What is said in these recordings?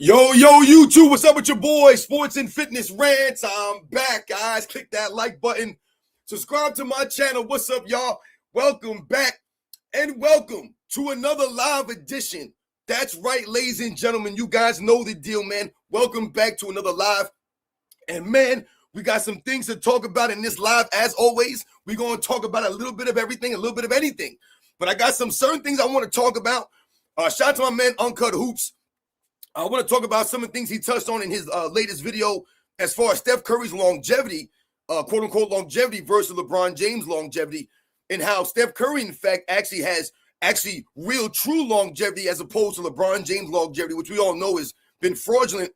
Yo, YouTube, what's up with your boy? Sports and Fitness Rants. I'm back, guys. Click that like button. Subscribe to my channel. What's up, y'all? Welcome back and welcome to another live edition. That's right, ladies and gentlemen. You guys know the deal, man. Welcome back to another live. And, man, we got some things to talk about in this live. As always, we're going to talk about a little bit of everything, a little bit of anything. But I got some certain things I want to talk about. Shout out to my man, Uncut Hoops. I want to talk about some of the things he touched on in his latest video as far as Steph Curry's longevity, quote-unquote longevity versus LeBron James longevity, and how Steph Curry, in fact, actually has real, true longevity as opposed to LeBron James longevity, which we all know has been fraudulent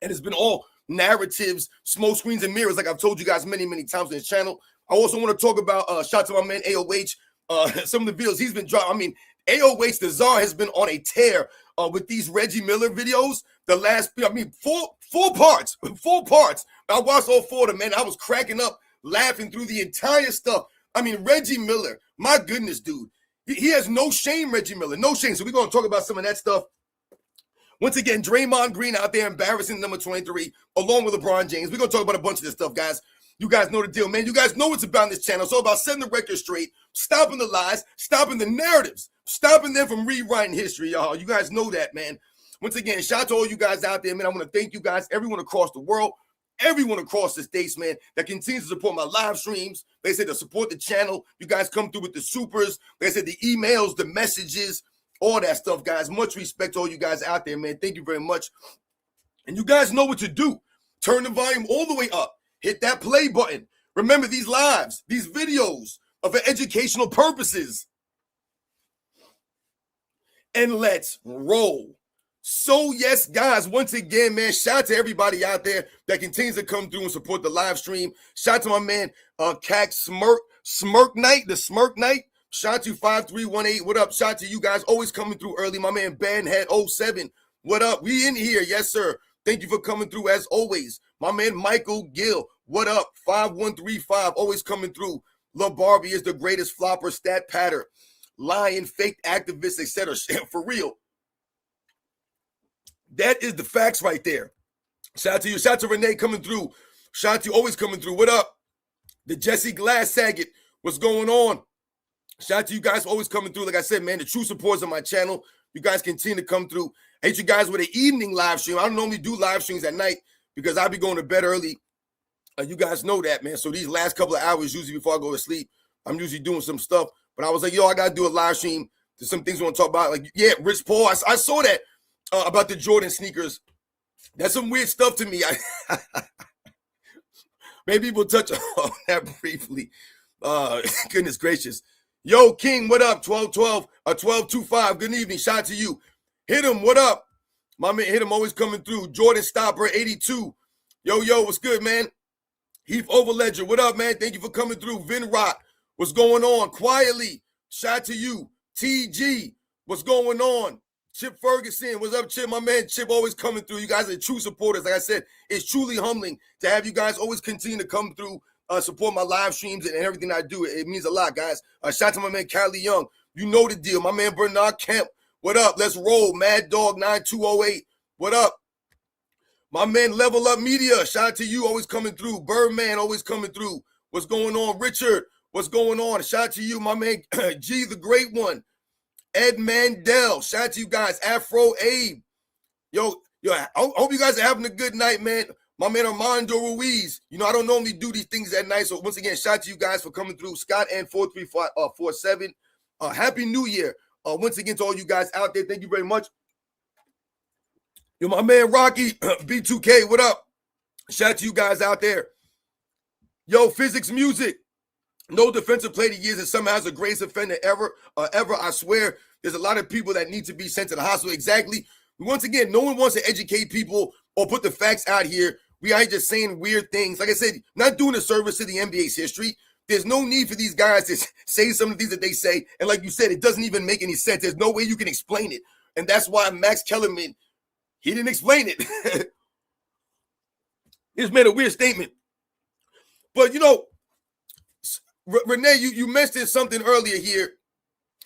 and has been all narratives, smoke screens, and mirrors, like I've told you guys many, many times on this channel. I also want to talk about, shout out to my man AOH, some of the videos he's been dropping. I mean, AOH, the Czar, has been on a tear with these Reggie Miller videos. The last, four parts. I watched all four of them, man. I was cracking up, laughing through the entire stuff. I mean, Reggie Miller, my goodness, dude. He has no shame, Reggie Miller, no shame. So we're going to talk about some of that stuff. Once again, Draymond Green out there embarrassing number 23, along with LeBron James. We're going to talk about a bunch of this stuff, guys. You guys know the deal, man. You guys know what's about this channel. It's all about setting the record straight, stopping the lies, stopping the narratives, stopping them from rewriting history, y'all. You guys know that, man. Once again, shout out to all you guys out there, man. I want to thank you guys, everyone across the world, everyone across the states, man, that continues to support my live streams. They said to support the channel. You guys come through with the supers. They said the emails, the messages, all that stuff, guys. Much respect to all you guys out there, man. Thank you very much. And you guys know what to do. Turn the volume all the way up. Hit that play button. Remember, these lives, these videos are for educational purposes. And let's roll. So, yes, guys, once again, man, shout out to everybody out there that continues to come through and support the live stream. Shout out to my man, Cac Smirk Night, the Smirk Night. Shout out to 5318. What up? Shout out to you guys always coming through early. My man, Bandhead07. What up? We in here. Yes, sir. Thank you for coming through as always. My man, Michael Gill. What up? 5135. Always coming through. Lil Barbie is the greatest flopper, stat patter, lying, fake activist, etc. For real. That is the facts right there. Shout out to you. Shout out to Renee coming through. Shout out to you always coming through. What up? The Jesse Glass Saget. What's going on? Shout out to you guys always coming through. Like I said, man, the true supporters of my channel. You guys continue to come through. I hate you guys with an evening live stream. I don't normally do live streams at night because I'll be going to bed early. You guys know that, man. So these last couple of hours, usually before I go to sleep, I'm usually doing some stuff. But I was like, yo, I got to do a live stream. There's some things we want to talk about. Like, yeah, Rich Paul. I saw that about the Jordan sneakers. That's some weird stuff to me. Maybe we'll touch on that briefly. Goodness gracious. Yo, King, what up? 1212, 1225. Good evening. Shout out to you. Hit him. What up? My man, hit him. Always coming through. Jordan Stopper, 82. Yo, what's good, man? Heath Overledger, what up, man? Thank you for coming through. Vin Rock, what's going on? Quietly, shout out to you. TG, what's going on? Chip Ferguson, what's up, Chip? My man Chip always coming through. You guys are true supporters. Like I said, it's truly humbling to have you guys always continue to come through, support my live streams and everything I do. It means a lot, guys. Shout out to my man Callie Young. You know the deal. My man Bernard Kemp, what up? Let's roll. Mad Dog 9208, what up? My man, Level Up Media, shout out to you, always coming through. Birdman, always coming through. What's going on? Richard, what's going on? Shout out to you, my man, G, the Great One. Ed Mandel, shout out to you guys. Afro Abe. Yo, I hope you guys are having a good night, man. My man, Armando Ruiz. You know, I don't normally do these things at night, so once again, shout out to you guys for coming through. Scott and 4347. Happy New Year. Once again, to all you guys out there, thank you very much. Yo, my man Rocky, B2K, what up? Shout out to you guys out there. Yo, Physics Music. No defensive player of the years and somehow has the greatest offender ever. I swear, there's a lot of people that need to be sent to the hospital. Exactly. Once again, no one wants to educate people or put the facts out here. We ain't just saying weird things. Like I said, not doing a service to the NBA's history. There's no need for these guys to say some of the things that they say. And like you said, it doesn't even make any sense. There's no way you can explain it. And that's why Max Kellerman, he didn't explain it. He just made a weird statement. But, you know, Renee, you mentioned something earlier here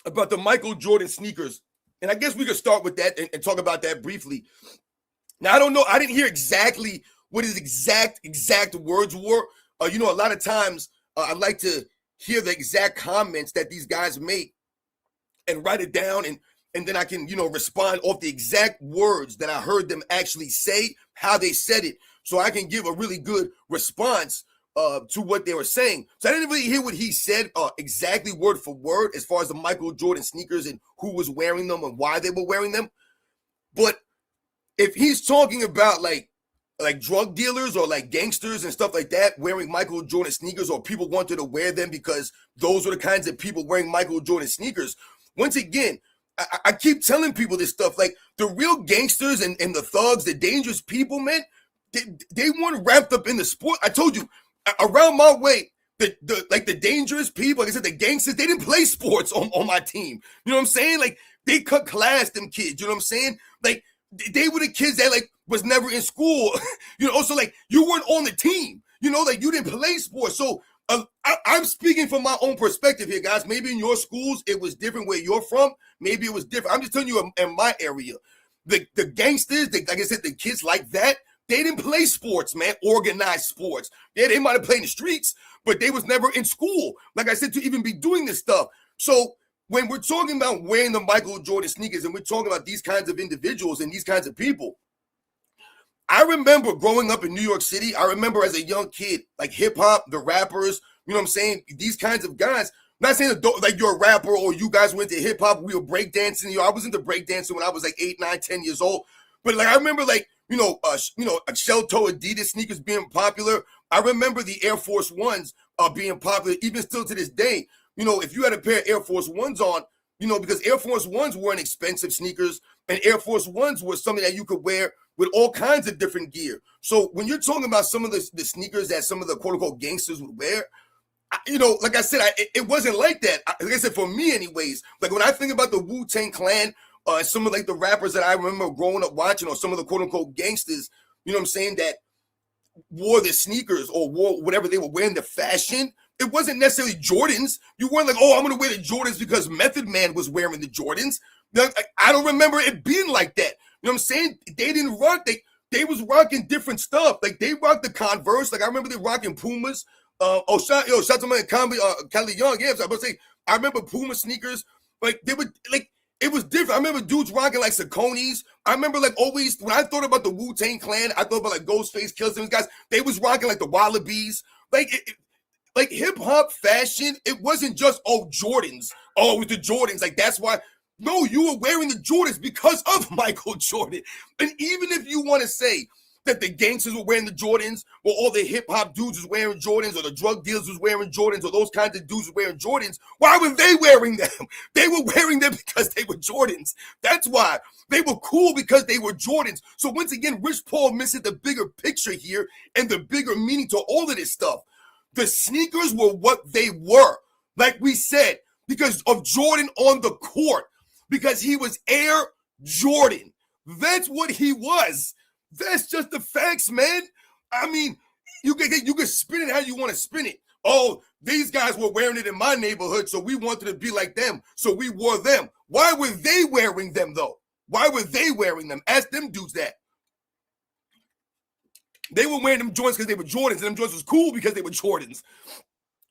about the Michael Jordan sneakers. And I guess we could start with that and talk about that briefly. Now, I don't know. I didn't hear exactly what his exact words were. A lot of times I like to hear the exact comments that these guys make and write it down, and then I can, respond off the exact words that I heard them actually say, how they said it, so I can give a really good response to what they were saying. So I didn't really hear what he said exactly word for word as far as the Michael Jordan sneakers and who was wearing them and why they were wearing them. But if he's talking about like drug dealers or like gangsters and stuff like that wearing Michael Jordan sneakers, or people wanted to wear them because those were the kinds of people wearing Michael Jordan sneakers, once again, I keep telling people this stuff. Like, the real gangsters and the thugs, the dangerous people, man, they weren't wrapped up in the sport. I told you, around my way, the dangerous people, like I said, the gangsters, they didn't play sports on my team. You know what I'm saying? Like, they cut class, them kids. You know what I'm saying? Like, they were the kids that like was never in school. Also like you weren't on the team. Like you didn't play sports. So I'm speaking from my own perspective here, guys. Maybe in your schools it was different where you're from. Maybe it was different. I'm just telling you in my area, the gangsters, like I said, the kids like that, they didn't play sports, man. Organized sports. Yeah, they might have played in the streets, but they was never in school, like I said, to even be doing this stuff. So when we're talking about wearing the Michael Jordan sneakers and we're talking about these kinds of individuals and these kinds of people, I remember growing up in New York City. I remember as a young kid, like hip hop, the rappers, you know what I'm saying? These kinds of guys. I'm not saying that, like, you're a rapper or you guys went to hip hop. We were breakdancing. I was into breakdancing when I was like 8, 9, 10 years old. But like I remember like, shell-toe Adidas sneakers being popular. I remember the Air Force Ones being popular, even still to this day. If you had a pair of Air Force Ones on, because Air Force Ones weren't expensive sneakers, and Air Force Ones was something that you could wear with all kinds of different gear. So when you're talking about some of the sneakers that some of the quote-unquote gangsters would wear, like I said, it wasn't like that. Like I said, for me anyways, like when I think about the Wu-Tang Clan, some of like the rappers that I remember growing up watching, or some of the quote-unquote gangsters, you know what I'm saying, that wore the sneakers or wore whatever they were wearing, the fashion, it wasn't necessarily Jordans. You weren't like, oh, I'm going to wear the Jordans because Method Man was wearing the Jordans. I don't remember it being like that. You know what I'm saying? They didn't rock. They was rocking different stuff. Like, they rocked the Converse. Like, I remember they rocking Pumas. Shout to my Kelly Young. Yeah, I was about to say, I remember Puma sneakers. Like, they would, like, it was different. I remember dudes rocking like Sauconys. I remember like always when I thought about the Wu-Tang Clan, I thought about like Ghostface, Kills, those guys. They was rocking like the Wallabies. Like hip hop fashion, it wasn't just Jordans. Oh, it was the Jordans. Like, that's why. No, you were wearing the Jordans because of Michael Jordan. And even if you want to say that the gangsters were wearing the Jordans, or all the hip hop dudes was wearing Jordans, or the drug dealers was wearing Jordans, or those kinds of dudes were wearing Jordans, why were they wearing them? They were wearing them because they were Jordans. That's why. They were cool because they were Jordans. So once again, Rich Paul misses the bigger picture here and the bigger meaning to all of this stuff. The sneakers were what they were, like we said, because of Jordan on the court, because he was Air Jordan. That's what he was. That's just the facts, man. I mean, you can spin it how you want to spin it. Oh, these guys were wearing it in my neighborhood, so we wanted to be like them, so we wore them. Why were they wearing them, though? Why were they wearing them? Ask them dudes that. They were wearing them joints because they were Jordans, and them joints was cool because they were Jordans.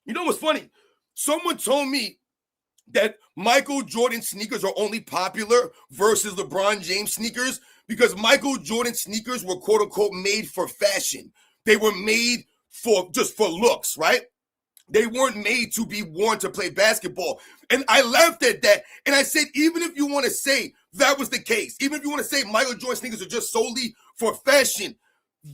You know what's funny? Someone told me that Michael Jordan sneakers are only popular versus LeBron James sneakers because Michael Jordan sneakers were quote unquote made for fashion. They were made for just for looks, right? They weren't made to be worn to play basketball. And I laughed at that. And I said, even if you want to say that was the case, even if you want to say Michael Jordan sneakers are just solely for fashion,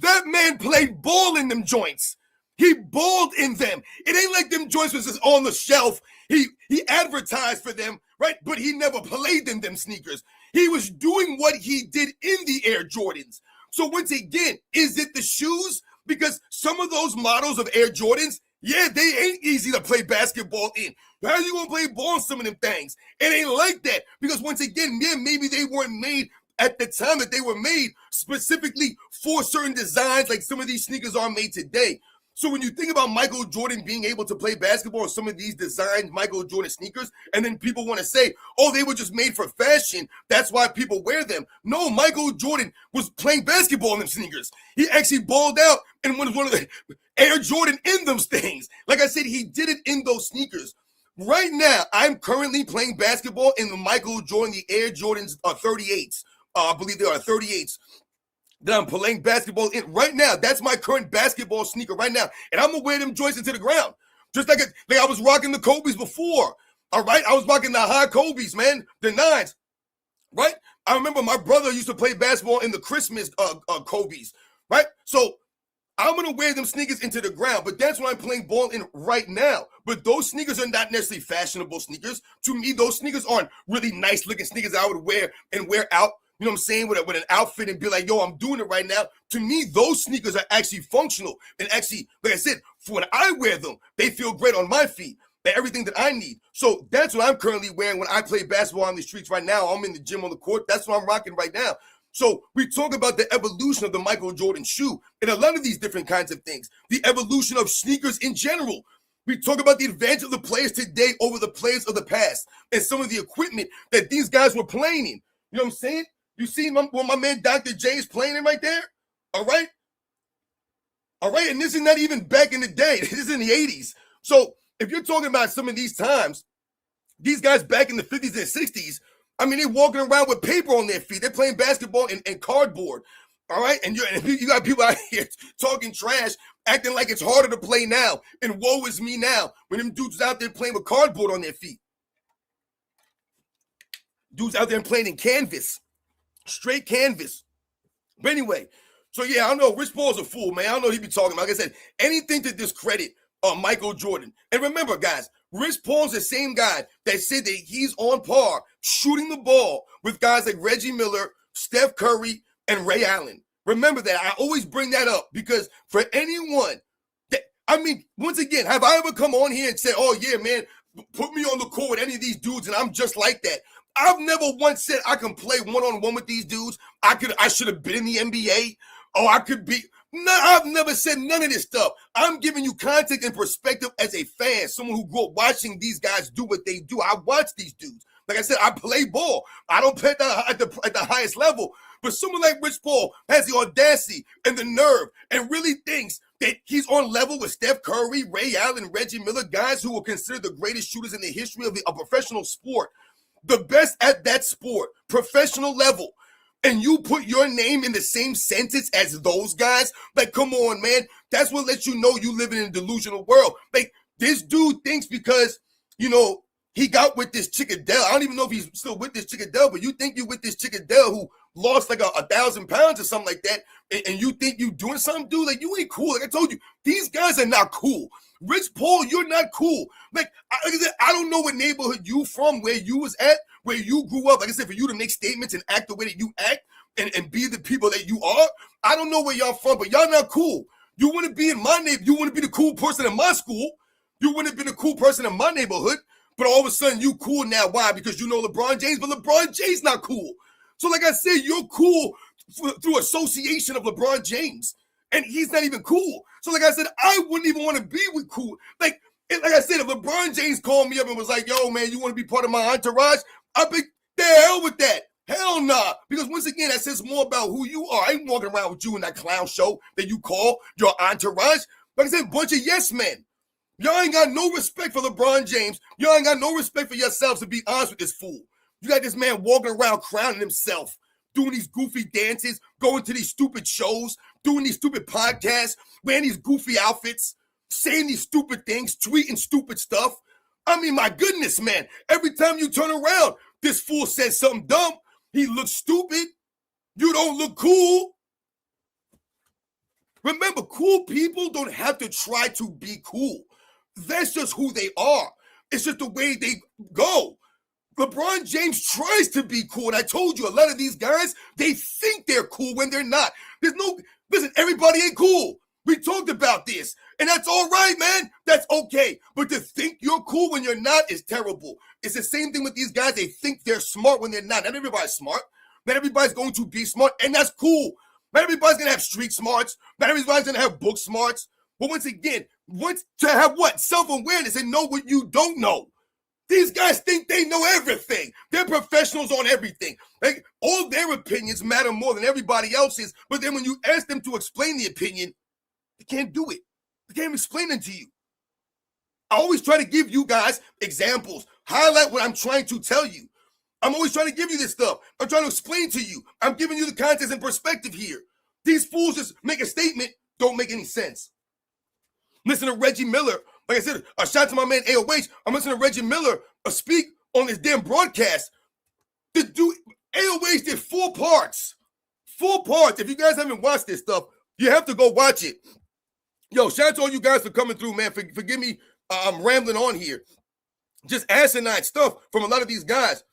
that man played ball in them joints. He balled in them. It ain't like them joints was just on the shelf. He advertised for them, right? But he never played in them sneakers. He was doing what he did in the Air Jordans. So once again, is it the shoes? Because some of those models of Air Jordans, yeah, they ain't easy to play basketball in. How are you going to play ball in some of them things? It ain't like that. Because once again, yeah, maybe they weren't made at the time that they were made specifically for certain designs like some of these sneakers are made today. So when you think about Michael Jordan being able to play basketball in some of these designed Michael Jordan sneakers, and then people want to say, oh, they were just made for fashion, that's why people wear them. No, Michael Jordan was playing basketball in them sneakers. He actually balled out and was one of the Air Jordan in them things. Like I said, he did it in those sneakers. Right now, I'm currently playing basketball in the Michael Jordan, the Air Jordans 38s. I believe they are 38s. That I'm playing basketball in right now. That's my current basketball sneaker right now. And I'm going to wear them joints into the ground. Just like I was rocking the Kobe's before. All right? I was rocking the high Kobe's, man. The 9s. Right? I remember my brother used to play basketball in the Christmas Kobe's. Right? So I'm going to wear them sneakers into the ground. But that's what I'm playing ball in right now. But those sneakers are not necessarily fashionable sneakers. To me, those sneakers aren't really nice looking sneakers I would wear and wear out. You know what I'm saying? With an outfit and be like, yo, I'm doing it right now. To me, those sneakers are actually functional. And actually, like I said, for when I wear them, they feel great on my feet. They're everything that I need. So that's what I'm currently wearing when I play basketball on the streets right now. I'm in the gym on the court. That's what I'm rocking right now. So we talk about the evolution of the Michael Jordan shoe and a lot of these different kinds of things. The evolution of sneakers in general. We talk about the advantage of the players today over the players of the past and some of the equipment that these guys were playing in. You know what I'm saying? You see my man Dr. J is playing it right there? All right? All right, and this is not even back in the day. This is in the 80s. So if you're talking about some of these times, these guys back in the 50s and 60s, I mean, they're walking around with paper on their feet. They're playing basketball and cardboard. All right? And you got people out here talking trash, acting like it's harder to play now. And woe is me now when them dudes out there playing with cardboard on their feet. Dudes out there playing in canvas. Straight canvas. But anyway, so yeah, I don't know. Rich Paul's a fool, man. I don't know what he be talking about. Like I said, anything to discredit Michael Jordan. And remember, guys, Rich Paul's the same guy that said that he's on par shooting the ball with guys like Reggie Miller, Steph Curry, and Ray Allen. Remember that. I always bring that up because for anyone that, I mean, once again, have I ever come on here and said, oh yeah, man, put me on the court with any of these dudes and I'm just like that? I've never once said I can play one-on-one with these dudes. I should have been in the NBA. Oh, I could be. No, I've never said none of this stuff. I'm giving you context and perspective as a fan, someone who grew up watching these guys do what they do. I watch these dudes. Like I said, I play ball. I don't play at the highest level. But someone like Rich Paul has the audacity and the nerve and really thinks that he's on level with Steph Curry, Ray Allen, Reggie Miller, guys who are considered the greatest shooters in the history of a professional sport. The best at that sport, professional level, and you put your name in the same sentence as those guys, like, come on, man. That's what lets you know you live in a delusional world. Like, this dude thinks because, you know, he got with this chick Adele. I don't even know if he's still with this chick Adele, but you think you with this chick Adele who lost like 1,000 pounds or something like that, and you think you doing something, dude? Like, you ain't cool. Like I told you, these guys are not cool. Rich Paul, you're not cool. Like I said, I don't know what neighborhood you from, where you was at, where you grew up. Like I said, for you to make statements and act the way that you act and be the people that you are, I don't know where y'all from, but y'all not cool. You want to be in my neighborhood. You want to be the cool person in my school. You wouldn't have been a cool person in my neighborhood, but all of a sudden you cool now. Why? Because you know LeBron James, but LeBron James not cool. So like I said, you're cool through association of LeBron James, and he's not even cool. So like I said, I wouldn't even want to be with cool. Like I said, if LeBron James called me up and was like, yo, man, you want to be part of my entourage? I'd be, the hell with that. Hell nah. Because once again, that says more about who you are. I ain't walking around with you in that clown show that you call your entourage. Like I said, bunch of yes men. Y'all ain't got no respect for LeBron James. Y'all ain't got no respect for yourselves, to be honest with this fool. You got this man walking around crowning himself, doing these goofy dances, going to these stupid shows, doing these stupid podcasts, wearing these goofy outfits, saying these stupid things, tweeting stupid stuff. I mean, my goodness, man. Every time you turn around, this fool says something dumb. He looks stupid. You don't look cool. Remember, cool people don't have to try to be cool. That's just who they are. It's just the way they go. LeBron James tries to be cool. And I told you, a lot of these guys, they think they're cool when they're not. Listen, everybody ain't cool. We talked about this. And that's all right, man. That's okay. But to think you're cool when you're not is terrible. It's the same thing with these guys. They think they're smart when they're not. Not everybody's smart. Not everybody's going to be smart. And that's cool. Not everybody's going to have street smarts. Not everybody's going to have book smarts. But once again, to have what? Self-awareness and know what you don't know. These guys think they know everything. They're professionals on everything. Like, all their opinions matter more than everybody else's. But then when you ask them to explain the opinion, they can't do it. They can't explain it to you. I always try to give you guys examples, highlight what I'm trying to tell you. I'm always trying to give you this stuff. I'm trying to explain to you. I'm giving you the context and perspective here. These fools just make a statement, don't make any sense. Listen to Reggie Miller. Like I said, a shout to my man AOH. I'm listening to Reggie Miller speak on this damn broadcast. The dude, AOH did 4 parts. 4 parts. If you guys haven't watched this stuff, you have to go watch it. Yo, shout out to all you guys for coming through, man. Forgive me, I'm rambling on here. Just asinine stuff from a lot of these guys.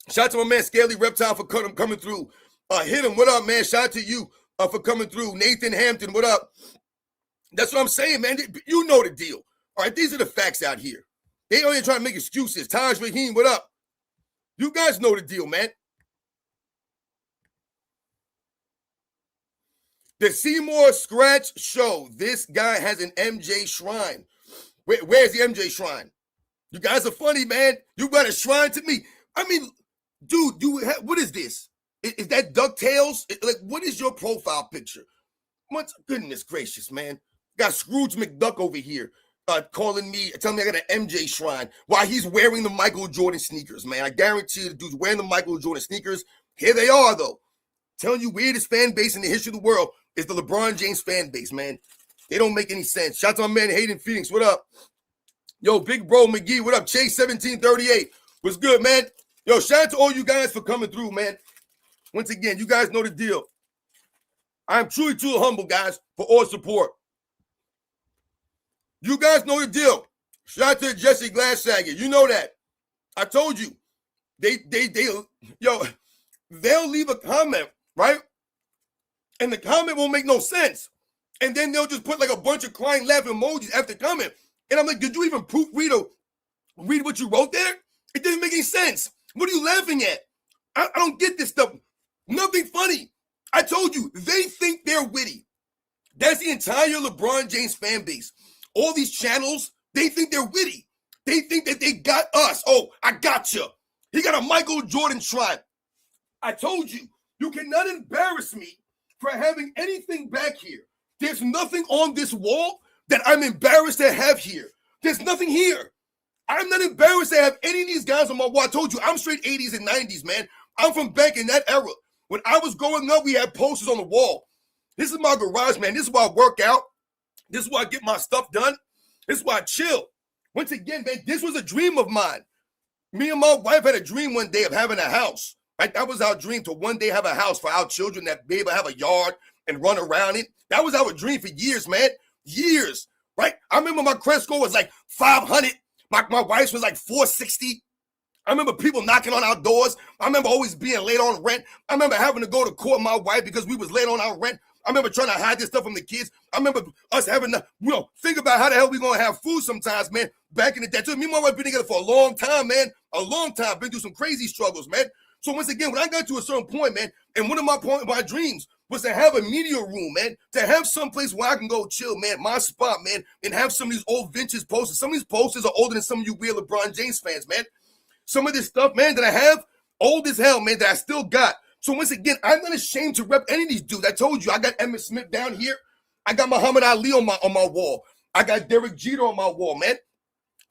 Shout out to my man Scaly Reptile for coming through. Hit him. What up, man? Shout out to you for coming through. Nathan Hampton, what up? That's what I'm saying, man. You know the deal. All right, these are the facts out here. They only trying to make excuses. Taj Rahim, what up? You guys know the deal, man. The Seymour Scratch Show. This guy has an MJ shrine. Where's the MJ shrine? You guys are funny, man. You got a shrine to me. I mean, dude, what is this? Is that DuckTales? Like, what is your profile picture? Goodness gracious, man. Got Scrooge McDuck over here calling me, telling me I got an MJ shrine while he's wearing the Michael Jordan sneakers, man. I guarantee you the dude's wearing the Michael Jordan sneakers. Here they are, though. Telling you weirdest fan base in the history of the world is the LeBron James fan base, man. They don't make any sense. Shout out to my man Hayden Phoenix. What up? Yo, Big Bro McGee. What up? Chase 1738. What's good, man? Yo, shout out to all you guys for coming through, man. Once again, you guys know the deal. I'm truly too humble, guys, for all support. You guys know the deal. Shout out to Jesse Glassager. You know that. I told you. They'll leave a comment, right? And the comment won't make no sense. And then they'll just put like a bunch of crying, laughing emojis after comment. And I'm like, did you even proofread or read what you wrote there? It didn't make any sense. What are you laughing at? I don't get this stuff. Nothing funny. I told you, they think they're witty. That's the entire LeBron James fan base. All these channels, they think they're witty. They think that they got us. Oh, I got you. He got a Michael Jordan shrine. I told you, you cannot embarrass me for having anything back here. There's nothing on this wall that I'm embarrassed to have here. There's nothing here. I'm not embarrassed to have any of these guys on my wall. I told you, I'm straight 80s and 90s, man. I'm from back in that era. When I was growing up, we had posters on the wall. This is my garage, man. This is where I work out. This is where I get my stuff done. This is where I chill. Once again, man, this was a dream of mine. Me and my wife had a dream one day of having a house. Right? That was our dream, to one day have a house for our children, that be able to have a yard and run around it. That was our dream for years, man. Years, right? I remember my credit score was like 500. My wife's was like 460. I remember people knocking on our doors. I remember always being late on rent. I remember having to go to court with my wife because we was late on our rent. I remember trying to hide this stuff from the kids. I remember us having to, think about how the hell we going to have food sometimes, man, back in the day. So me and my wife been together for a long time, man. A long time. Been through some crazy struggles, man. So once again, when I got to a certain point, man, and one of my dreams was to have a media room, man, to have some place where I can go chill, man, my spot, man, and have some of these old vintage posters. Some of these posters are older than some of you weird LeBron James fans, man. Some of this stuff, man, that I have, old as hell, man, that I still got. So once again, I'm not ashamed to rep any of these dudes. I told you, I got Emmitt Smith down here. I got Muhammad Ali on my wall. I got Derek Jeter on my wall, man.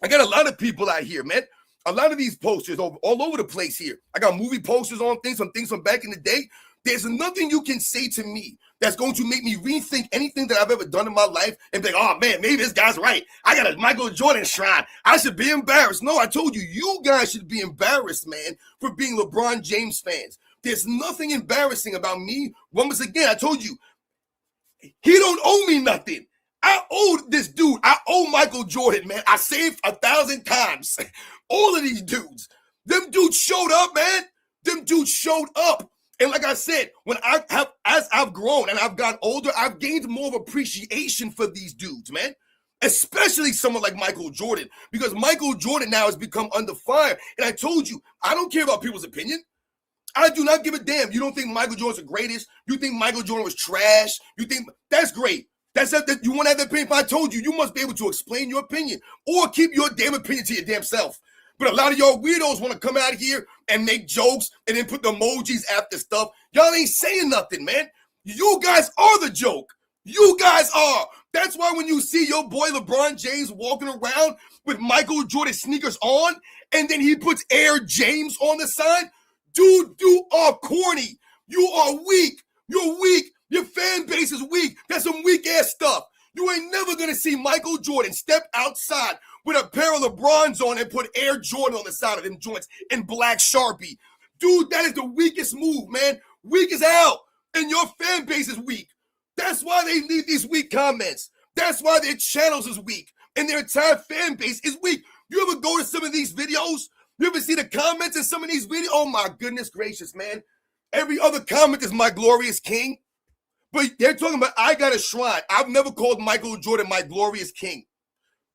I got a lot of people out here, man. A lot of these posters all over the place here. I got movie posters on things from back in the day. There's nothing you can say to me that's going to make me rethink anything that I've ever done in my life and be like, oh, man, maybe this guy's right. I got a Michael Jordan shrine. I should be embarrassed. No, I told you, you guys should be embarrassed, man, for being LeBron James fans. There's nothing embarrassing about me. Once again, I told you, he don't owe me nothing. I owe this dude. I owe Michael Jordan, man. I saved 1,000 times. All of these dudes. Them dudes showed up, man. Them dudes showed up. And like I said, as I've grown and I've gotten older, I've gained more of appreciation for these dudes, man. Especially someone like Michael Jordan. Because Michael Jordan now has become under fire. And I told you, I don't care about people's opinion. I do not give a damn. You don't think Michael Jordan's the greatest? You think Michael Jordan was trash? You think that's great. That's that you want to have that opinion. If I told you, you must be able to explain your opinion or keep your damn opinion to your damn self. But a lot of y'all weirdos want to come out here and make jokes and then put the emojis after stuff. Y'all ain't saying nothing, man. You guys are the joke. You guys are. That's why when you see your boy LeBron James walking around with Michael Jordan sneakers on, and then he puts Air James on the side, dude, you are corny. You are weak. You're weak. Your fan base is weak. That's some weak ass stuff. You ain't never gonna see Michael Jordan step outside with a pair of LeBrons on and put Air Jordan on the side of them joints in black Sharpie. Dude, that is the weakest move, man. Weak as hell. And your fan base is weak. That's why they leave these weak comments. That's why their channels is weak. And their entire fan base is weak. You ever go to some of these videos? You ever see the comments in some of these videos? Oh my goodness gracious, man. Every other comment is my glorious king. But they're talking about, I got a shrine. I've never called Michael Jordan my glorious king.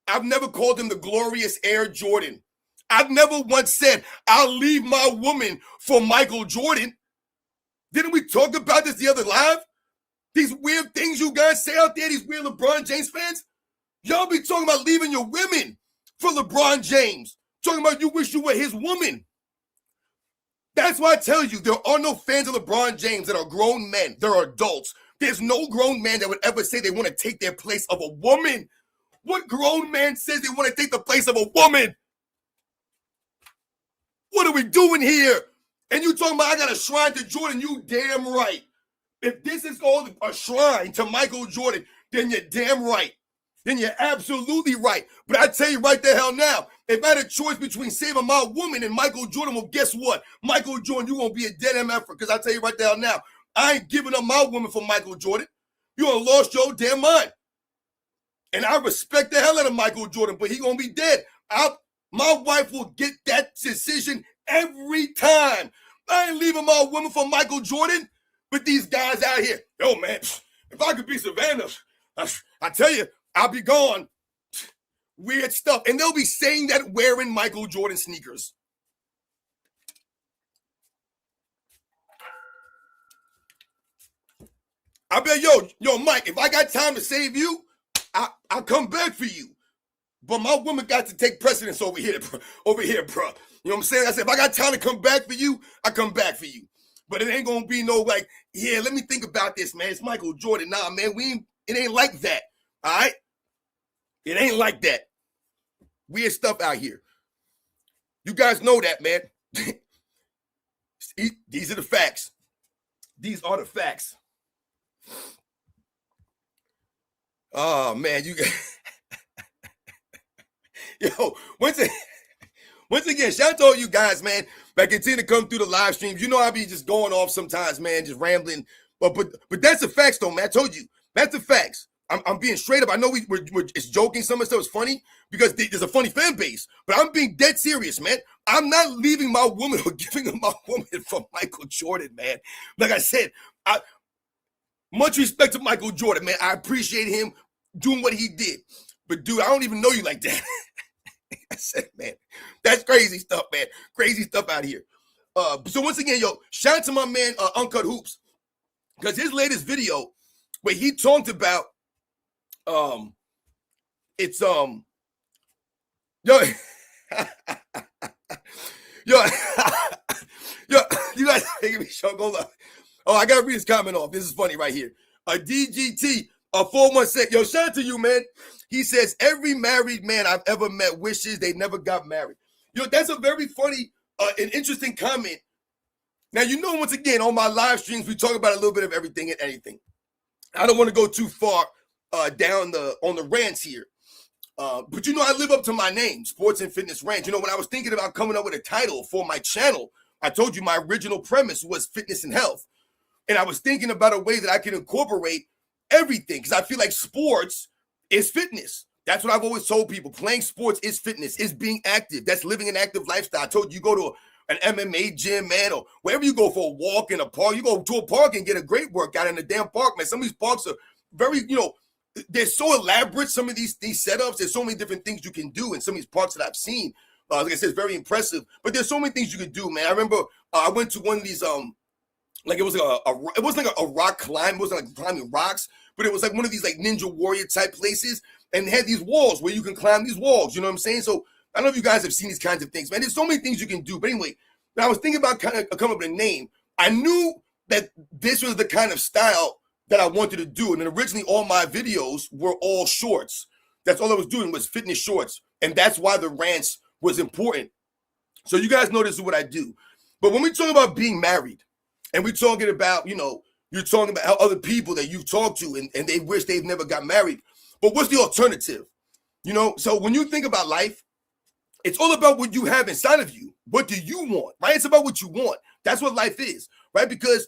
I've never called him the glorious Air Jordan. I've never once said, I'll leave my woman for Michael Jordan. Didn't we talk about this the other live? These weird things you guys say out there, these weird LeBron James fans. Y'all be talking about leaving your women for LeBron James. Talking about you wish you were his woman. That's why I tell you, there are no fans of LeBron James that are grown men. They're adults. There's no grown man that would ever say they want to take their place of a woman. What grown man says they want to take the place of a woman? What are we doing here? And you talking about I got a shrine to Jordan, you damn right. If this is called a shrine to Michael Jordan, then you're damn right. Then you're absolutely right. But I tell you right the hell now, if I had a choice between saving my woman and Michael Jordan, well, guess what? Michael Jordan, you're going to be a dead MF because I tell you right the hell now, I ain't giving up my woman for Michael Jordan. You done lost your damn mind. And I respect the hell out of Michael Jordan, but he going to be dead. My wife will get that decision every time. I ain't leaving my woman for Michael Jordan. But these guys out here, yo, man, if I could be Savannah, I tell you, I'll be gone. Weird stuff. And they'll be saying that wearing Michael Jordan sneakers. I bet, yo, Mike, if I got time to save you, I'll come back for you. But my woman got to take precedence over here, bro. You know what I'm saying? I said, if I got time to come back for you, I come back for you. But it ain't gonna be no like, yeah, let me think about this, man. It's Michael Jordan. Nah, man, it ain't like that. All right? It ain't like that. Weird stuff out here. You guys know that, man. These are the facts. These are the facts. Oh man, you yo, once again, shout out to all you guys, man. But continue to come through the live streams. You know I be just going off sometimes, man, just rambling. But that's the facts, though, man. I told you, that's the facts. I'm being straight up. I know we're it's joking. Some of the stuff is funny because there's a funny fan base. But I'm being dead serious, man. I'm not leaving my woman or giving up my woman for Michael Jordan, man. Like I said, much respect to Michael Jordan, man. I appreciate him doing what he did. But, dude, I don't even know you like that. I said, man, that's crazy stuff, man. Crazy stuff out here. So once again, yo, shout out to my man, Uncut Hoops. Because his latest video where he talked about, yo, yo, you guys making me show. Hold up. Oh, I got to read his comment off. This is funny right here. DGT, 416. Yo, shout out to you, man. He says, every married man I've ever met wishes they never got married. Yo, that's a very funny and interesting comment. Now, you know, once again, on my live streams, we talk about a little bit of everything and anything. I don't want to go too far down on the rants here. But, you know, I live up to my name, Sports and Fitness Rants. You know, when I was thinking about coming up with a title for my channel, I told you my original premise was fitness and health. And I was thinking about a way that I can incorporate everything because I feel like sports is fitness. That's what I've always told people. Playing sports is fitness, is being active. That's living an active lifestyle. I told you, go to an MMA gym, man, or wherever you go for a walk in a park. You go to a park and get a great workout in the damn park, man. Some of these parks are very, you know, they're so elaborate, some of these setups. There's so many different things you can do in some of these parks that I've seen. Like I said, it's very impressive. But there's so many things you can do, man. I remember I went to one of these like it was like it wasn't like a rock climb. It wasn't like climbing rocks, but it was like one of these like ninja warrior type places, and they had these walls where you can climb these walls. You know what I'm saying? So I don't know if you guys have seen these kinds of things, man. There's so many things you can do. But anyway, when I was thinking about kind of coming up with a name, I knew that this was the kind of style that I wanted to do. And then originally all my videos were all shorts. That's all I was doing was fitness shorts. And that's why the rants was important. So you guys know this is what I do. But when we talk about being married, and we're talking about, you're talking about how other people that you've talked to and they wish they've never got married. But what's the alternative? So when you think about life, it's all about what you have inside of you. What do you want, right? It's about what you want. That's what life is, right? Because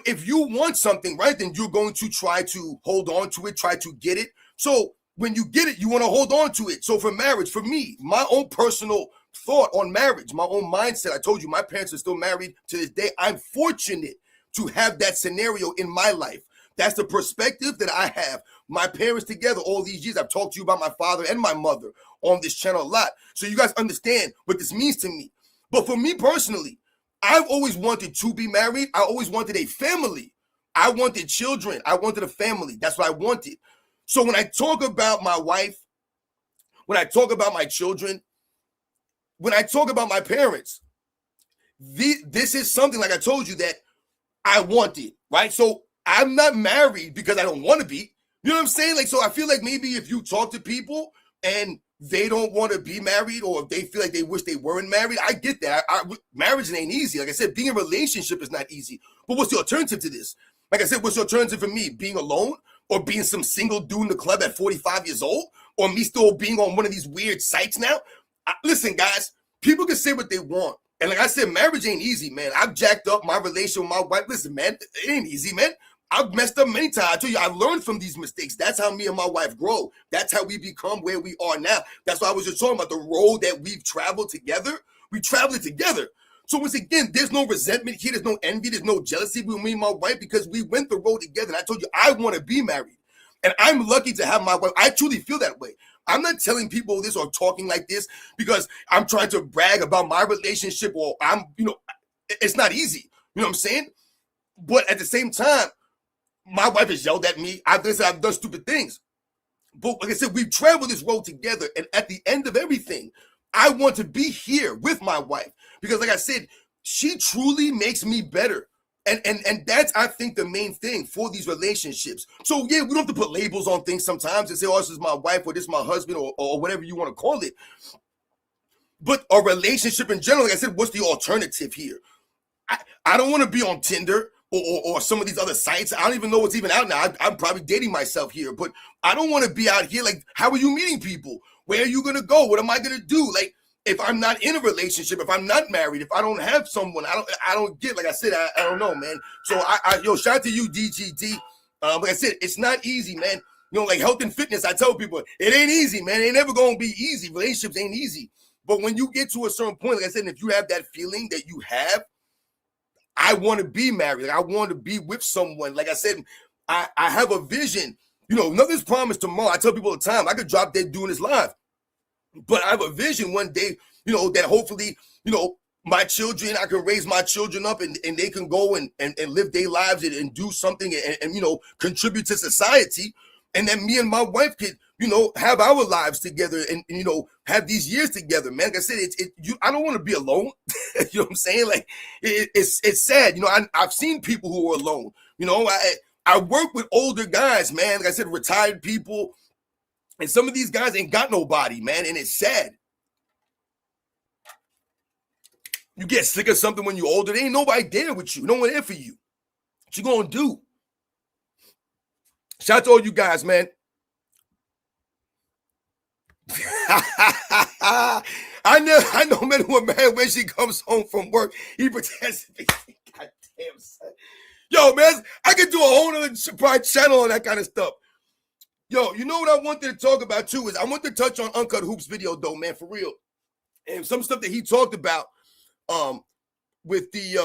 if you want something, right, then you're going to try to hold on to it, try to get it. So when you get it, you want to hold on to it. So for marriage, for me, my own personal thought on marriage, my own mindset, I told you my parents are still married to this day. I'm fortunate to have that scenario in my life. That's the perspective that I have. My parents together all these years. I've talked to you about my father and my mother on this channel a lot. So you guys understand what this means to me. But for me personally, I've always wanted to be married. I always wanted a family. I wanted children. I wanted a family. That's what I wanted. So when I talk about my wife, when I talk about my children, when I talk about my parents, this is something, like I told you, that I wanted, right? So I'm not married because I don't want to be. You know what I'm saying? Like, so I feel like maybe if you talk to people and they don't want to be married, or if they feel like they wish they weren't married, I get that. Marriage ain't easy. Like I said, being in a relationship is not easy. But what's the alternative to this? Like I said, what's the alternative for me? Being alone, or being some single dude in the club at 45 years old, or me still being on one of these weird sites now? Listen, guys, people can say what they want. And like I said, marriage ain't easy, man. I've jacked up my relationship with my wife. Listen, man, it ain't easy, man. I've messed up many times. I tell you, I've learned from these mistakes. That's how me and my wife grow. That's how we become where we are now. That's why I was just talking about the road that we've traveled together. We traveled it together. So once again, there's no resentment here. There's no envy. There's no jealousy between me and my wife, because we went the road together. And I told you, I want to be married. And I'm lucky to have my wife. I truly feel that way. I'm not telling people this or talking like this because I'm trying to brag about my relationship, or it's not easy. You know what I'm saying? But at the same time, my wife has yelled at me. I've done stupid things. But like I said, we've traveled this road together. And at the end of everything, I want to be here with my wife. Because like I said, she truly makes me better. And that's, I think, the main thing for these relationships. So yeah, we don't have to put labels on things sometimes and say, oh, this is my wife, or this is my husband, or whatever you want to call it. But a relationship in general, like I said, what's the alternative here? I don't want to be on Tinder or some of these other sites. I don't even know what's even out now. I'm probably dating myself here, but I don't want to be out here. Like, how are you meeting people? Where are you going to go? What am I going to do? Like, if I'm not in a relationship, if I'm not married, if I don't have someone, I don't get, like I said, I don't know, man. So shout out to you, DGD. Like I said, it's not easy, man. Like health and fitness, I tell people, it ain't easy, man. It ain't never going to be easy. Relationships ain't easy. But when you get to a certain point, like I said, if you have that feeling that you have, I want to be married. Like, I want to be with someone. Like I said, I have a vision. Nothing's promised tomorrow. I tell people all the time, I could drop dead doing this live. But I have a vision one day, that hopefully, my children, I can raise my children up and they can go and live their lives and do something and contribute to society. And then me and my wife could, have our lives together and have these years together, man. Like I said, I don't want to be alone. You know what I'm saying? Like, it's sad. I've seen people who are alone. I work with older guys, man. Like I said, retired people. And some of these guys ain't got nobody, man. And it's sad. You get sick of something when you're older. There ain't nobody there with you. No one there for you. What you gonna do? Shout out to all you guys, man. I know men who are mad when she comes home from work. He pretends to be. God damn, son. Yo, man, I could do a whole other channel on that kind of stuff. Yo, you know what I wanted to talk about too is I want to touch on Uncut Hoops video though, man, for real. And some stuff that he talked about with the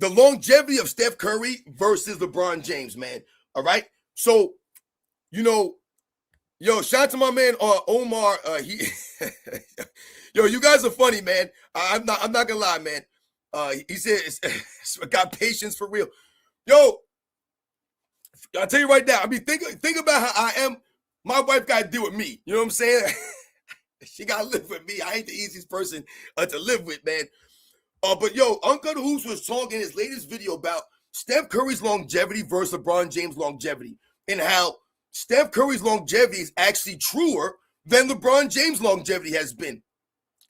longevity of Steph Curry versus LeBron James, man. All right. So, shout out to my man Omar. Yo, you guys are funny, man. I'm not gonna lie, man. He said, got patience for real. Yo, I'll tell you right now. I mean, think about how I am. My wife got to deal with me. You know what I'm saying? She got to live with me. I ain't the easiest person to live with, man. But yo, Uncle Hoops was talking in his latest video about Steph Curry's longevity versus LeBron James' longevity, and how Steph Curry's longevity is actually truer than LeBron James' longevity has been,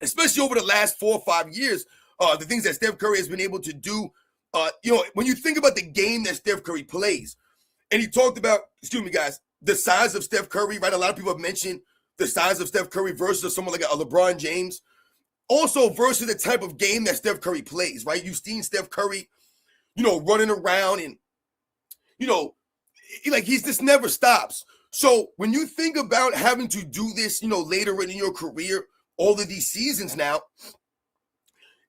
especially over the last 4 or 5 years. The things that Steph Curry has been able to do, when you think about the game that Steph Curry plays, and he talked about, excuse me, guys, the size of Steph Curry, right? A lot of people have mentioned the size of Steph Curry versus someone like a LeBron James. Also versus the type of game that Steph Curry plays, right? You've seen Steph Curry, running around and, like he just never stops. So when you think about having to do this, later in your career, all of these seasons now,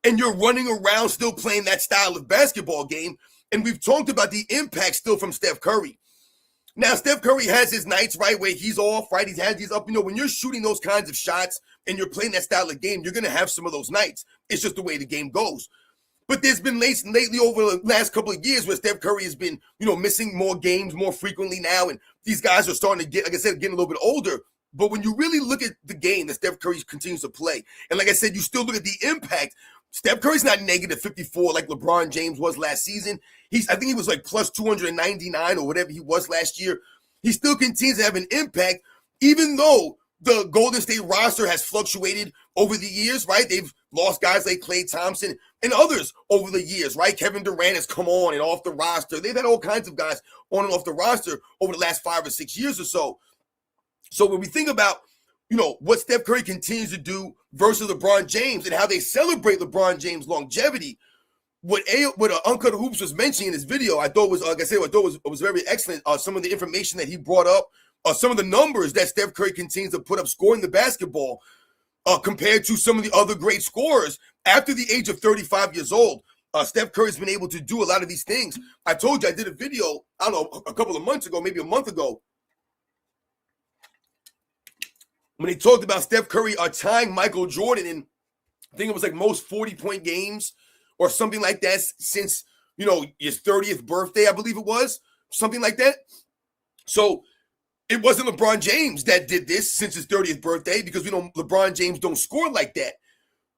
and you're running around still playing that style of basketball game, and we've talked about the impact still from Steph Curry. Now, Steph Curry has his nights, right, where he's off, right? He's had these up. When you're shooting those kinds of shots and you're playing that style of game, you're going to have some of those nights. It's just the way the game goes. But there's been lately over the last couple of years where Steph Curry has been, missing more games more frequently now. And these guys are starting to get, like I said, getting a little bit older. But when you really look at the game that Steph Curry continues to play, and like I said, you still look at the impact. Steph Curry's not negative 54 like LeBron James was last season. I think he was like plus 299 or whatever he was last year. He still continues to have an impact, even though the Golden State roster has fluctuated over the years, right? They've lost guys like Klay Thompson and others over the years, right? Kevin Durant has come on and off the roster. They've had all kinds of guys on and off the roster over the last 5 or 6 years or so. So when we think about, what Steph Curry continues to do versus LeBron James and how they celebrate LeBron James' longevity, what Uncut Hoops was mentioning in his video, I thought was, like I said, was very excellent. Some of the information that he brought up, some of the numbers that Steph Curry continues to put up scoring the basketball compared to some of the other great scorers after the age of 35 years old. Steph Curry's been able to do a lot of these things. I told you I did a video, I don't know, a couple of months ago, maybe a month ago, when they talked about Steph Curry tying Michael Jordan in, I think it was like most 40-point games or something like that since, his 30th birthday, I believe it was, something like that. So it wasn't LeBron James that did this since his 30th birthday because LeBron James don't score like that.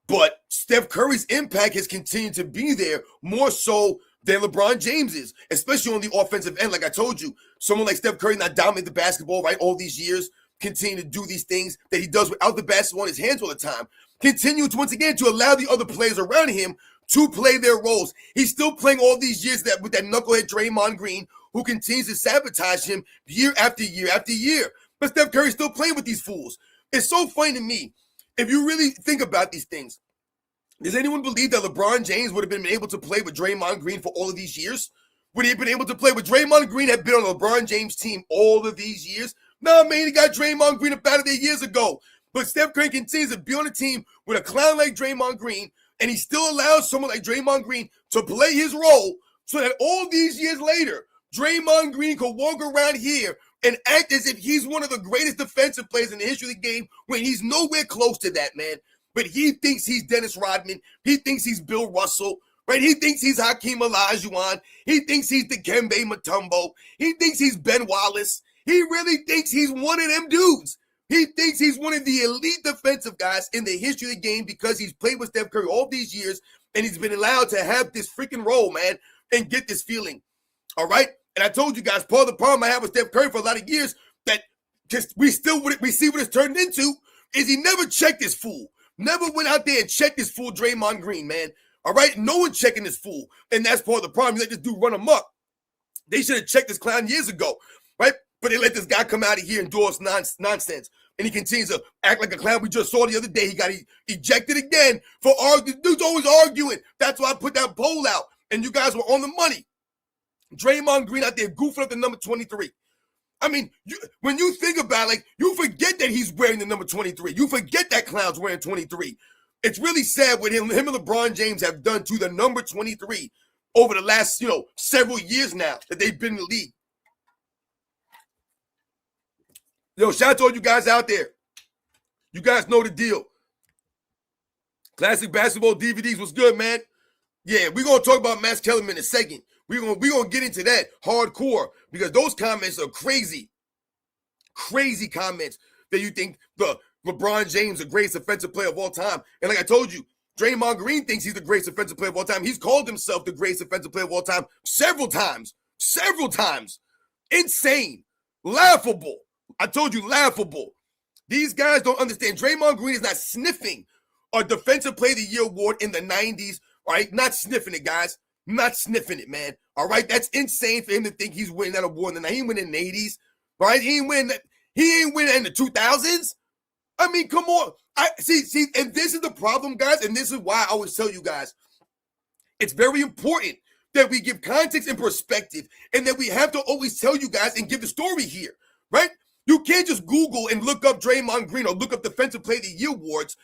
But Steph Curry's impact has continued to be there more so than LeBron James's, especially on the offensive end. Like I told you, someone like Steph Curry not dominate the basketball, right, all these years, continue to do these things that he does without the basketball in his hands all the time. Continue to, once again, to allow the other players around him to play their roles. He's still playing all these years with that knucklehead Draymond Green, who continues to sabotage him year after year after year. But Steph Curry's still playing with these fools. It's so funny to me. If you really think about these things, does anyone believe that LeBron James would have been able to play with Draymond Green for all of these years? Would he have been able to play with Draymond Green had been on LeBron James' team all of these years? No, man, he got Draymond Green up out of there years ago. But Steph Curry continues to be on a team with a clown like Draymond Green, and he still allows someone like Draymond Green to play his role so that all these years later, Draymond Green could walk around here and act as if he's one of the greatest defensive players in the history of the game when he's nowhere close to that, man. But he thinks he's Dennis Rodman. He thinks he's Bill Russell, right? He thinks he's Hakeem Olajuwon. He thinks he's Dikembe Mutombo. He thinks he's Ben Wallace. He really thinks he's one of them dudes. He thinks he's one of the elite defensive guys in the history of the game because he's played with Steph Curry all these years and he's been allowed to have this freaking role, man, and get this feeling. All right? And I told you guys, part of the problem I have with Steph Curry for a lot of years that just we see what it's turned into is he never checked this fool. Never went out there and checked this fool Draymond Green, man. All right? No one checking this fool. And that's part of the problem. They let this dude run amok. They should have checked this clown years ago, right? But they let this guy come out of here and do us nonsense. And he continues to act like a clown. We just saw the other day. He got ejected again for arguing. Dude's always arguing. That's why I put that poll out. And you guys were on the money. Draymond Green out there goofing up the number 23. I mean, when you think about it, like, you forget that he's wearing the number 23. You forget that clown's wearing 23. It's really sad what him and LeBron James have done to the number 23 over the last, several years now that they've been in the league. Yo, shout out to all you guys out there. You guys know the deal. Classic basketball DVDs was good, man. Yeah, we're going to talk about Max Kellerman in a second. We're gonna get into that hardcore because those comments are crazy. Crazy comments that you think the LeBron James, the greatest offensive player of all time. And like I told you, Draymond Green thinks he's the greatest offensive player of all time. He's called himself the greatest offensive player of all time several times. Several times. Insane. Laughable. I told you, laughable. These guys don't understand. Draymond Green is not sniffing a Defensive Player of the Year award in the 90s. All right? Not sniffing it, guys. Not sniffing it, man. All right? That's insane for him to think he's winning that award in the 90s. He ain't winning in the 80s. All right? He ain't winning in the 2000s. I mean, come on. See, and this is the problem, guys, and this is why I always tell you guys, it's very important that we give context and perspective, and that we have to always tell you guys and give the story here, right? You can't just Google and look up Draymond Green or look up Defensive Player of the Year awards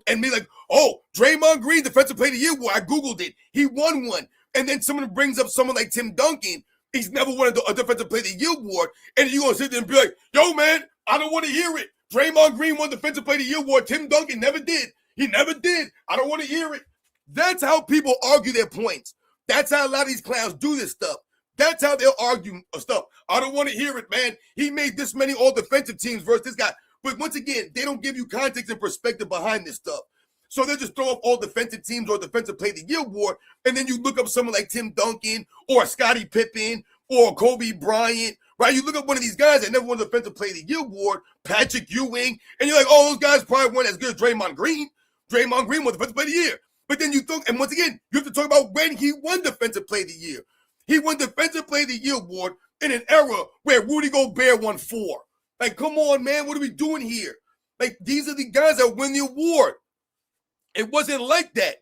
and be like, oh, Draymond Green, Defensive Player of the Year award. I Googled it. He won one. And then someone brings up someone like Tim Duncan. He's never won a Defensive Player of the Year award. And you're going to sit there and be like, yo, man, I don't want to hear it. Draymond Green won Defensive Player of the Year award. Tim Duncan never did. He never did. I don't want to hear it. That's how people argue their points. That's how a lot of these clowns do this stuff. That's how they'll argue stuff. I don't want to hear it, man. He made this many all-defensive teams versus this guy. But once again, they don't give you context and perspective behind this stuff. So they'll just throw up all defensive teams or Defensive Player of the Year award, and then you look up someone like Tim Duncan or Scottie Pippen or Kobe Bryant, right? You look up one of these guys that never won the Defensive Player of the Year award, Patrick Ewing, and you're like, oh, those guys probably weren't as good as Draymond Green. Draymond Green won the Defensive Player of the Year. But then you think, and once again, you have to talk about when he won Defensive Player of the Year. He won Defensive Player of the Year award in an era where Rudy Gobert won 4. Like, come on, man, what are we doing here? Like, these are the guys that win the award. It wasn't like that.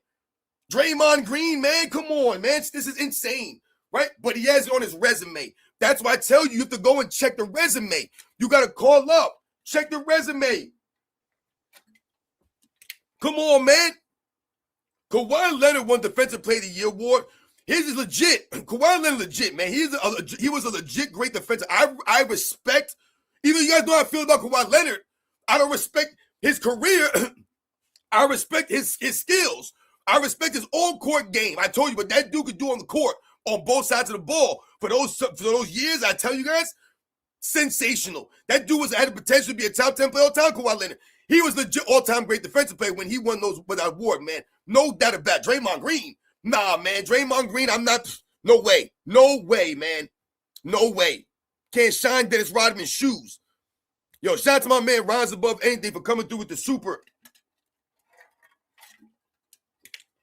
Draymond Green, man, come on, man. This is insane, right? But he has it on his resume. That's why I tell you, you have to go and check the resume. You got to call up. Check the resume. Come on, man. Kawhi Leonard won Defensive Player of the Year award. His is legit. Kawhi Leonard legit, man. He was a legit great defender. I respect, even you guys know how I feel about Kawhi Leonard. I don't respect his career. I respect his skills. I respect his on-court game. I told you what that dude could do on the court on both sides of the ball. For those years, I tell you guys, sensational. That dude had the potential to be a top 10 player all time, Kawhi Leonard. He was legit all-time great defensive player when he won that award, man. No doubt about it. Draymond Green. Nah, man. Draymond Green, I'm not. No way. No way, man. No way. Can't shine Dennis Rodman's shoes. Yo, shout out to my man Rise Above Anything for coming through with the super.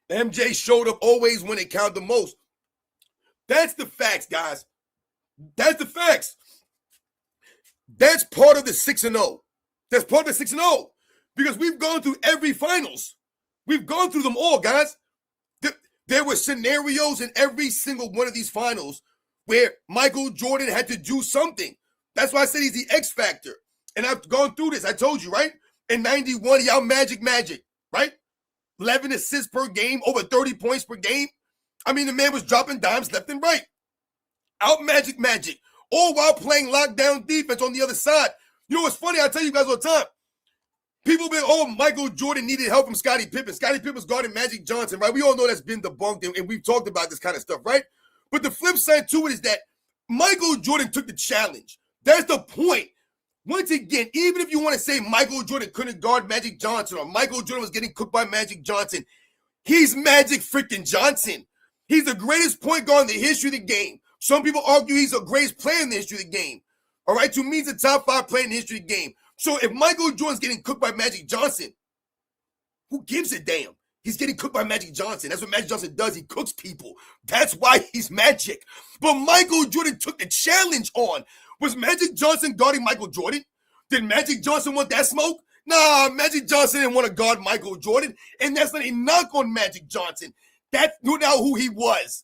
MJ showed up always when it counted the most. That's the facts, guys. That's the facts. That's part of the 6-0. That's part of the 6-0. Because we've gone through every finals. We've gone through them all, guys. There were scenarios in every single one of these finals where Michael Jordan had to do something. That's why I said he's the X factor. And I've gone through this. I told you, right? In 91, he out Magic, right? 11 assists per game, over 30 points per game. I mean, the man was dropping dimes left and right. Out Magic. All while playing lockdown defense on the other side. You know what's funny? I tell you guys all the time. People be, oh, Michael Jordan needed help from Scottie Pippen. Scottie Pippen was guarding Magic Johnson, right? We all know that's been debunked, and we've talked about this kind of stuff, right? But the flip side to it is that Michael Jordan took the challenge. That's the point. Once again, even if you want to say Michael Jordan couldn't guard Magic Johnson or Michael Jordan was getting cooked by Magic Johnson, he's Magic freaking Johnson. He's the greatest point guard in the history of the game. Some people argue he's the greatest player in the history of the game. All right, to me, he's a top 5 player in the history of the game. So if Michael Jordan's getting cooked by Magic Johnson, who gives a damn? He's getting cooked by Magic Johnson. That's what Magic Johnson does. He cooks people. That's why he's Magic. But Michael Jordan took the challenge on. Was Magic Johnson guarding Michael Jordan? Did Magic Johnson want that smoke? Nah, Magic Johnson didn't want to guard Michael Jordan. And that's not a knock on Magic Johnson. That's not who he was.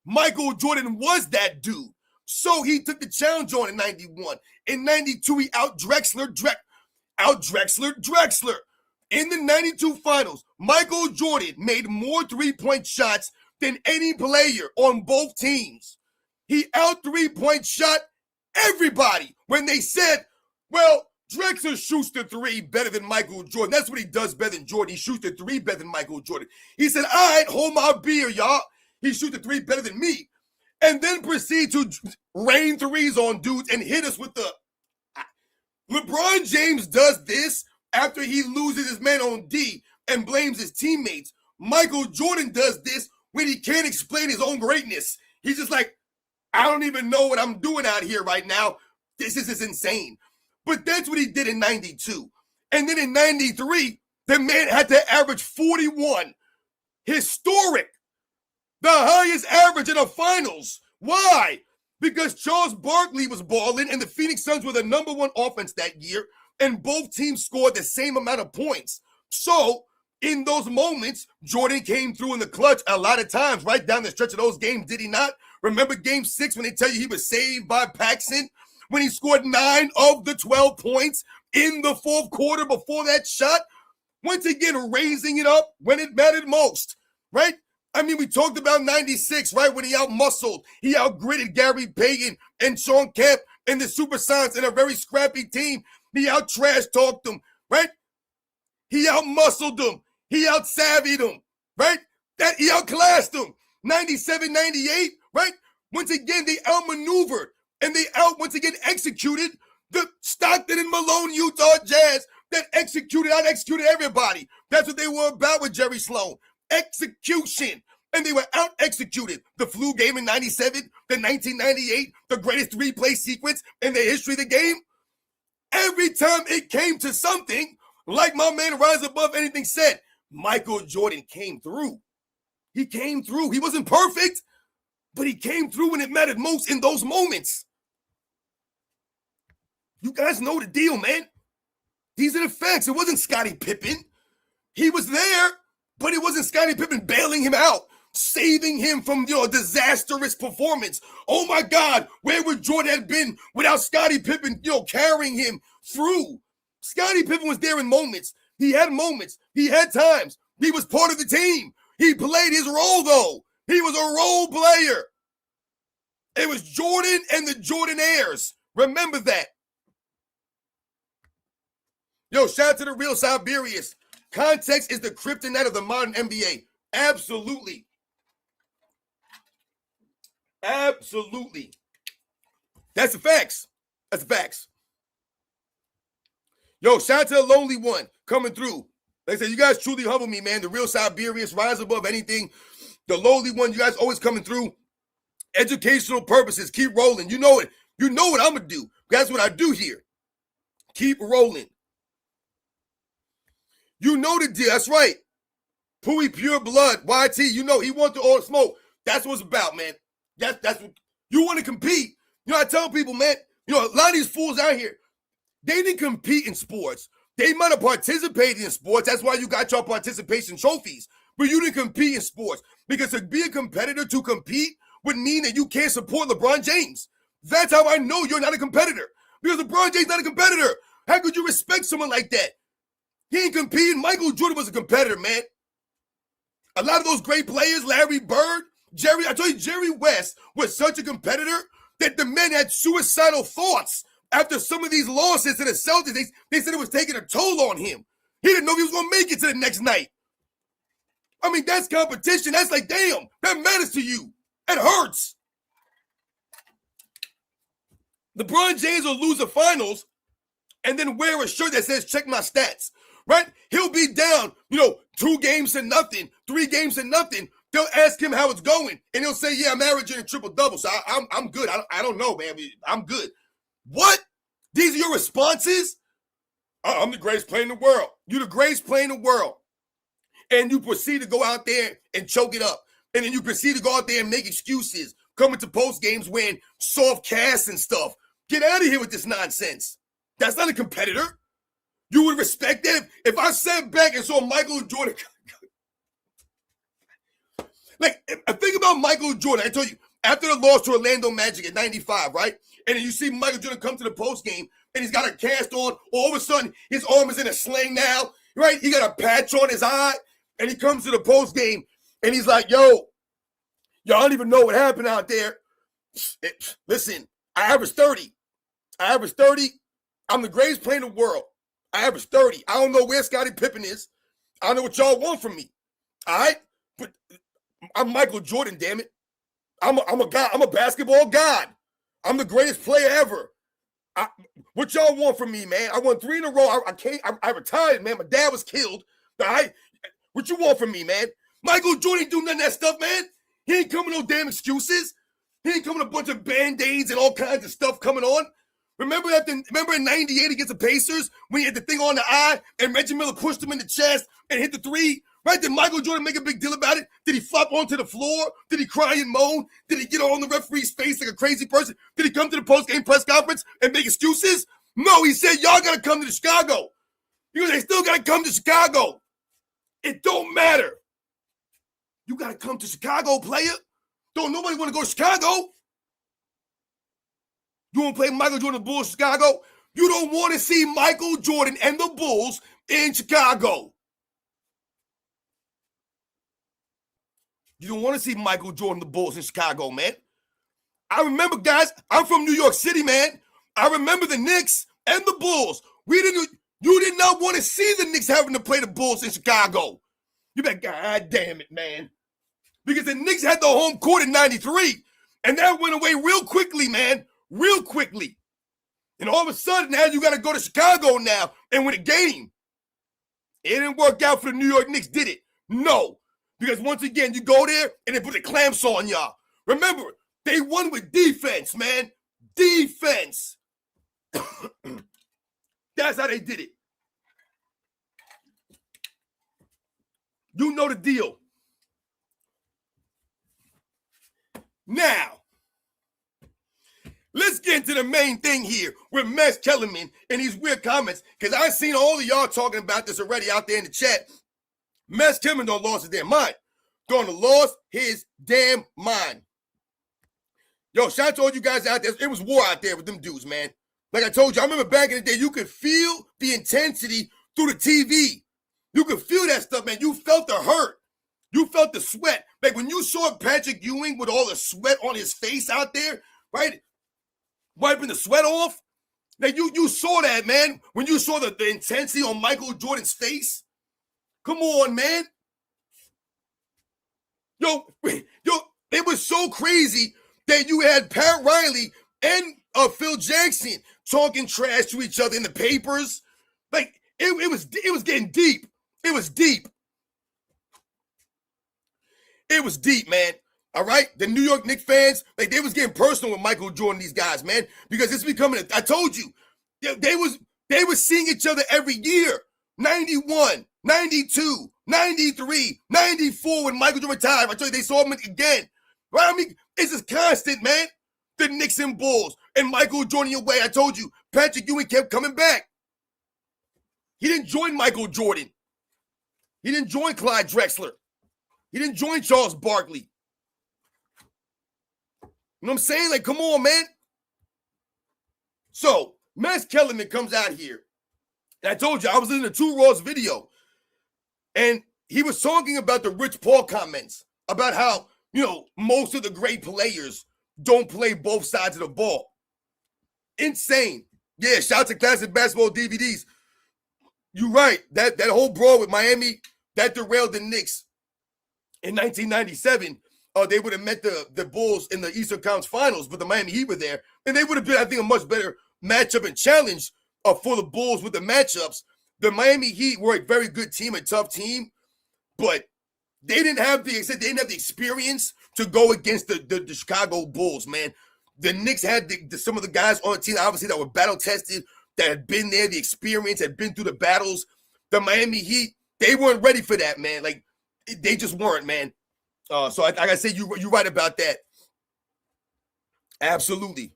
Michael Jordan was that dude. So he took the challenge on in 91. In 92, he out-Drexler. In the 92 finals, Michael Jordan made more three-point shots than any player on both teams. He out-3-point shot everybody when they said, well, Drexler shoots the 3 better than Michael Jordan. That's what he does better than Jordan. He shoots the 3 better than Michael Jordan. He said, all right, hold my beer, y'all. He shoots the three better than me. And then proceed to rain threes on dudes and hit us with the... LeBron James does this after he loses his man on D and blames his teammates. Michael Jordan does this when he can't explain his own greatness. He's just like, I don't even know what I'm doing out here right now. This is insane. But that's what he did in 92. And then in 93, the man had to average 41. Historic. The highest average in the finals. Why? Because Charles Barkley was balling and the Phoenix Suns were the number one offense that year, and both teams scored the same amount of points. So, in those moments, Jordan came through in the clutch a lot of times, right down the stretch of those games, did he not? Remember game 6 when they tell you he was saved by Paxson? When he scored 9 of the 12 points in the fourth quarter before that shot? Once again, raising it up when it mattered most, right? I mean, we talked about 96, right? When he out-muscled, he out-gritted Gary Payton and Sean Kemp and the Super Sons in a very scrappy team. He out-trash-talked them, right? He out-muscled them. He out-savvied them, right? That he outclassed them. 97, 98, right? Once again, they outmaneuvered and they once again executed the Stockton and Malone Utah Jazz that out-executed everybody. That's what they were about with Jerry Sloan. Execution. And they were out-executed. The flu game in 97, the 1998, the greatest three-play sequence in the history of the game. Every time it came to something, like my man Rise Above Anything said, Michael Jordan came through. He came through. He wasn't perfect, but he came through when it mattered most in those moments. You guys know the deal, man. These are the facts. It wasn't Scottie Pippen. He was there, but it wasn't Scottie Pippen bailing him out, saving him from, a disastrous performance. Oh my God, where would Jordan have been without Scottie Pippen, carrying him through? Scottie Pippen was there in moments. He had moments. He had times. He was part of the team. He played his role, though. He was a role player. It was Jordan and the Jordan-heirs. Remember that. Yo, shout out to the real Siberius. Context is the kryptonite of the modern NBA. Absolutely. Absolutely. That's the facts. That's the facts. Yo, shout out to the lonely one coming through. Like I said, you guys truly humble me, man. The real Siberius, rise above anything. The lowly one, you guys always coming through. Educational purposes, keep rolling. You know it. You know what I'm going to do. That's what I do here. Keep rolling. You know the deal. That's right. Pooey Pure Blood, YT, you know he wants all the smoke. That's what it's about, man. That's what you want to compete. I tell people, man, a lot of these fools out here, they didn't compete in sports. They might have participated in sports. That's why you got your participation trophies. But you didn't compete in sports. Because to be a competitor, to compete, would mean that you can't support LeBron James. That's how I know you're not a competitor. Because LeBron James is not a competitor. How could you respect someone like that? He ain't competing. Michael Jordan was a competitor, man. A lot of those great players, Larry Bird, I told you, Jerry West was such a competitor that the men had suicidal thoughts after some of these losses to the Celtics. They said it was taking a toll on him. He didn't know if he was going to make it to the next night. I mean, that's competition. That's like, damn, that matters to you. It hurts. LeBron James will lose the finals and then wear a shirt that says, check my stats. Right? He'll be down, 2 games to nothing, 3 games to nothing. They'll ask him how it's going, and he'll say, yeah, I'm averaging a triple-double, so I'm good. I don't know, man. I'm good. What? These are your responses? I'm the greatest player in the world. You're the greatest player in the world. And you proceed to go out there and choke it up. And then you proceed to go out there and make excuses, coming to post games wearing soft casts and stuff. Get out of here with this nonsense. That's not a competitor. You would respect that if I sat back and saw Michael Jordan. Like, think about Michael Jordan. I told you, after the loss to Orlando Magic at 95, right? And then you see Michael Jordan come to the post game and he's got a cast on. All of a sudden, his arm is in a sling now, right? He got a patch on his eye. And he comes to the post game and he's like, yo, y'all don't even know what happened out there. Listen, I averaged 30. I'm the greatest player in the world. I average 30. I don't know where Scottie Pippen is. I don't know what y'all want from me. All right? But I'm Michael Jordan, damn it. I'm a god. I'm a basketball god. I'm the greatest player ever. What y'all want from me, man? I won 3 in a row. I retired, man. My dad was killed. All right? What you want from me, man? Michael Jordan ain't do none of that stuff, man. He ain't coming with no damn excuses. He ain't coming with a bunch of Band-Aids and all kinds of stuff coming on. Remember in 98 against the Pacers when he had the thing on the eye and Reggie Miller pushed him in the chest and hit the 3? Right? Did Michael Jordan make a big deal about it? Did he flop onto the floor? Did he cry and moan? Did he get on the referee's face like a crazy person? Did he come to the post-game press conference and make excuses? No, he said, y'all got to come to Chicago. Because they still got to come to Chicago. It don't matter. You got to come to Chicago, player. Don't nobody want to go to Chicago. You want to play Michael Jordan Bulls Chicago? You don't want to see Michael Jordan and the Bulls in Chicago. You don't want to see Michael Jordan, the Bulls in Chicago, man. I remember, guys, I'm from New York City, man. I remember the Knicks and the Bulls. You did not want to see the Knicks having to play the Bulls in Chicago. You bet, God damn it, man. Because the Knicks had the home court in 93, and that went away real quickly, man. Real quickly. And all of a sudden, now you got to go to Chicago now and win a game. It didn't work out for the New York Knicks, did it? No. Because once again, you go there and they put the clamps on y'all. Remember, they won with defense, man. Defense. That's how they did it. You know the deal. Now, let's get into the main thing here with Mes Kellerman and these weird comments, because I've seen all of y'all talking about this already out there in the chat. Mes Kellerman don't lost his damn mind. Don't lost his damn mind. Yo, shout out to all you guys out there. It was war out there with them dudes, man. Like I told you, I remember back in the day, you could feel the intensity through the TV. You could feel that stuff, man. You felt the hurt. You felt the sweat. Like when you saw Patrick Ewing with all the sweat on his face out there, right? Wiping the sweat off. Like you saw that, man. When you saw the intensity on Michael Jordan's face. Come on, man. Yo, it was so crazy that you had Pat Riley and Phil Jackson talking trash to each other in the papers. Like it was getting deep. It was deep. It was deep, man. All right? The New York Knicks fans, like they was getting personal with Michael Jordan, these guys, man, because it's becoming, I told you, they was seeing each other every year. 91, 92, 93, 94 when Michael Jordan retired. I told you they saw him again. Right? I mean, it's just constant, man. The Knicks and Bulls and Michael Jordan away. I told you, Patrick Ewing kept coming back. He didn't join Michael Jordan. He didn't join Clyde Drexler. He didn't join Charles Barkley. You know what I'm saying? Like, come on, man. So, Mes Kellerman comes out here. And I told you, I was listening to 2 Raw's video. And he was talking about the Rich Paul comments. About how, most of the great players don't play both sides of the ball. Insane. Yeah, shout out to Classic Basketball DVDs. You're right. That whole brawl with Miami, that derailed the Knicks. In 1997, they would have met the Bulls in the Eastern Conference Finals, but the Miami Heat were there. And they would have been, I think, a much better matchup and challenge for the Bulls with the matchups. The Miami Heat were a very good team, a tough team, but they didn't have the experience to go against the Chicago Bulls, man. The Knicks had some of the guys on the team, obviously, that were battle-tested, that had been there, the experience, had been through the battles. The Miami Heat, they weren't ready for that, man. Like, they just weren't, man. So like I say, you're right about that. Absolutely.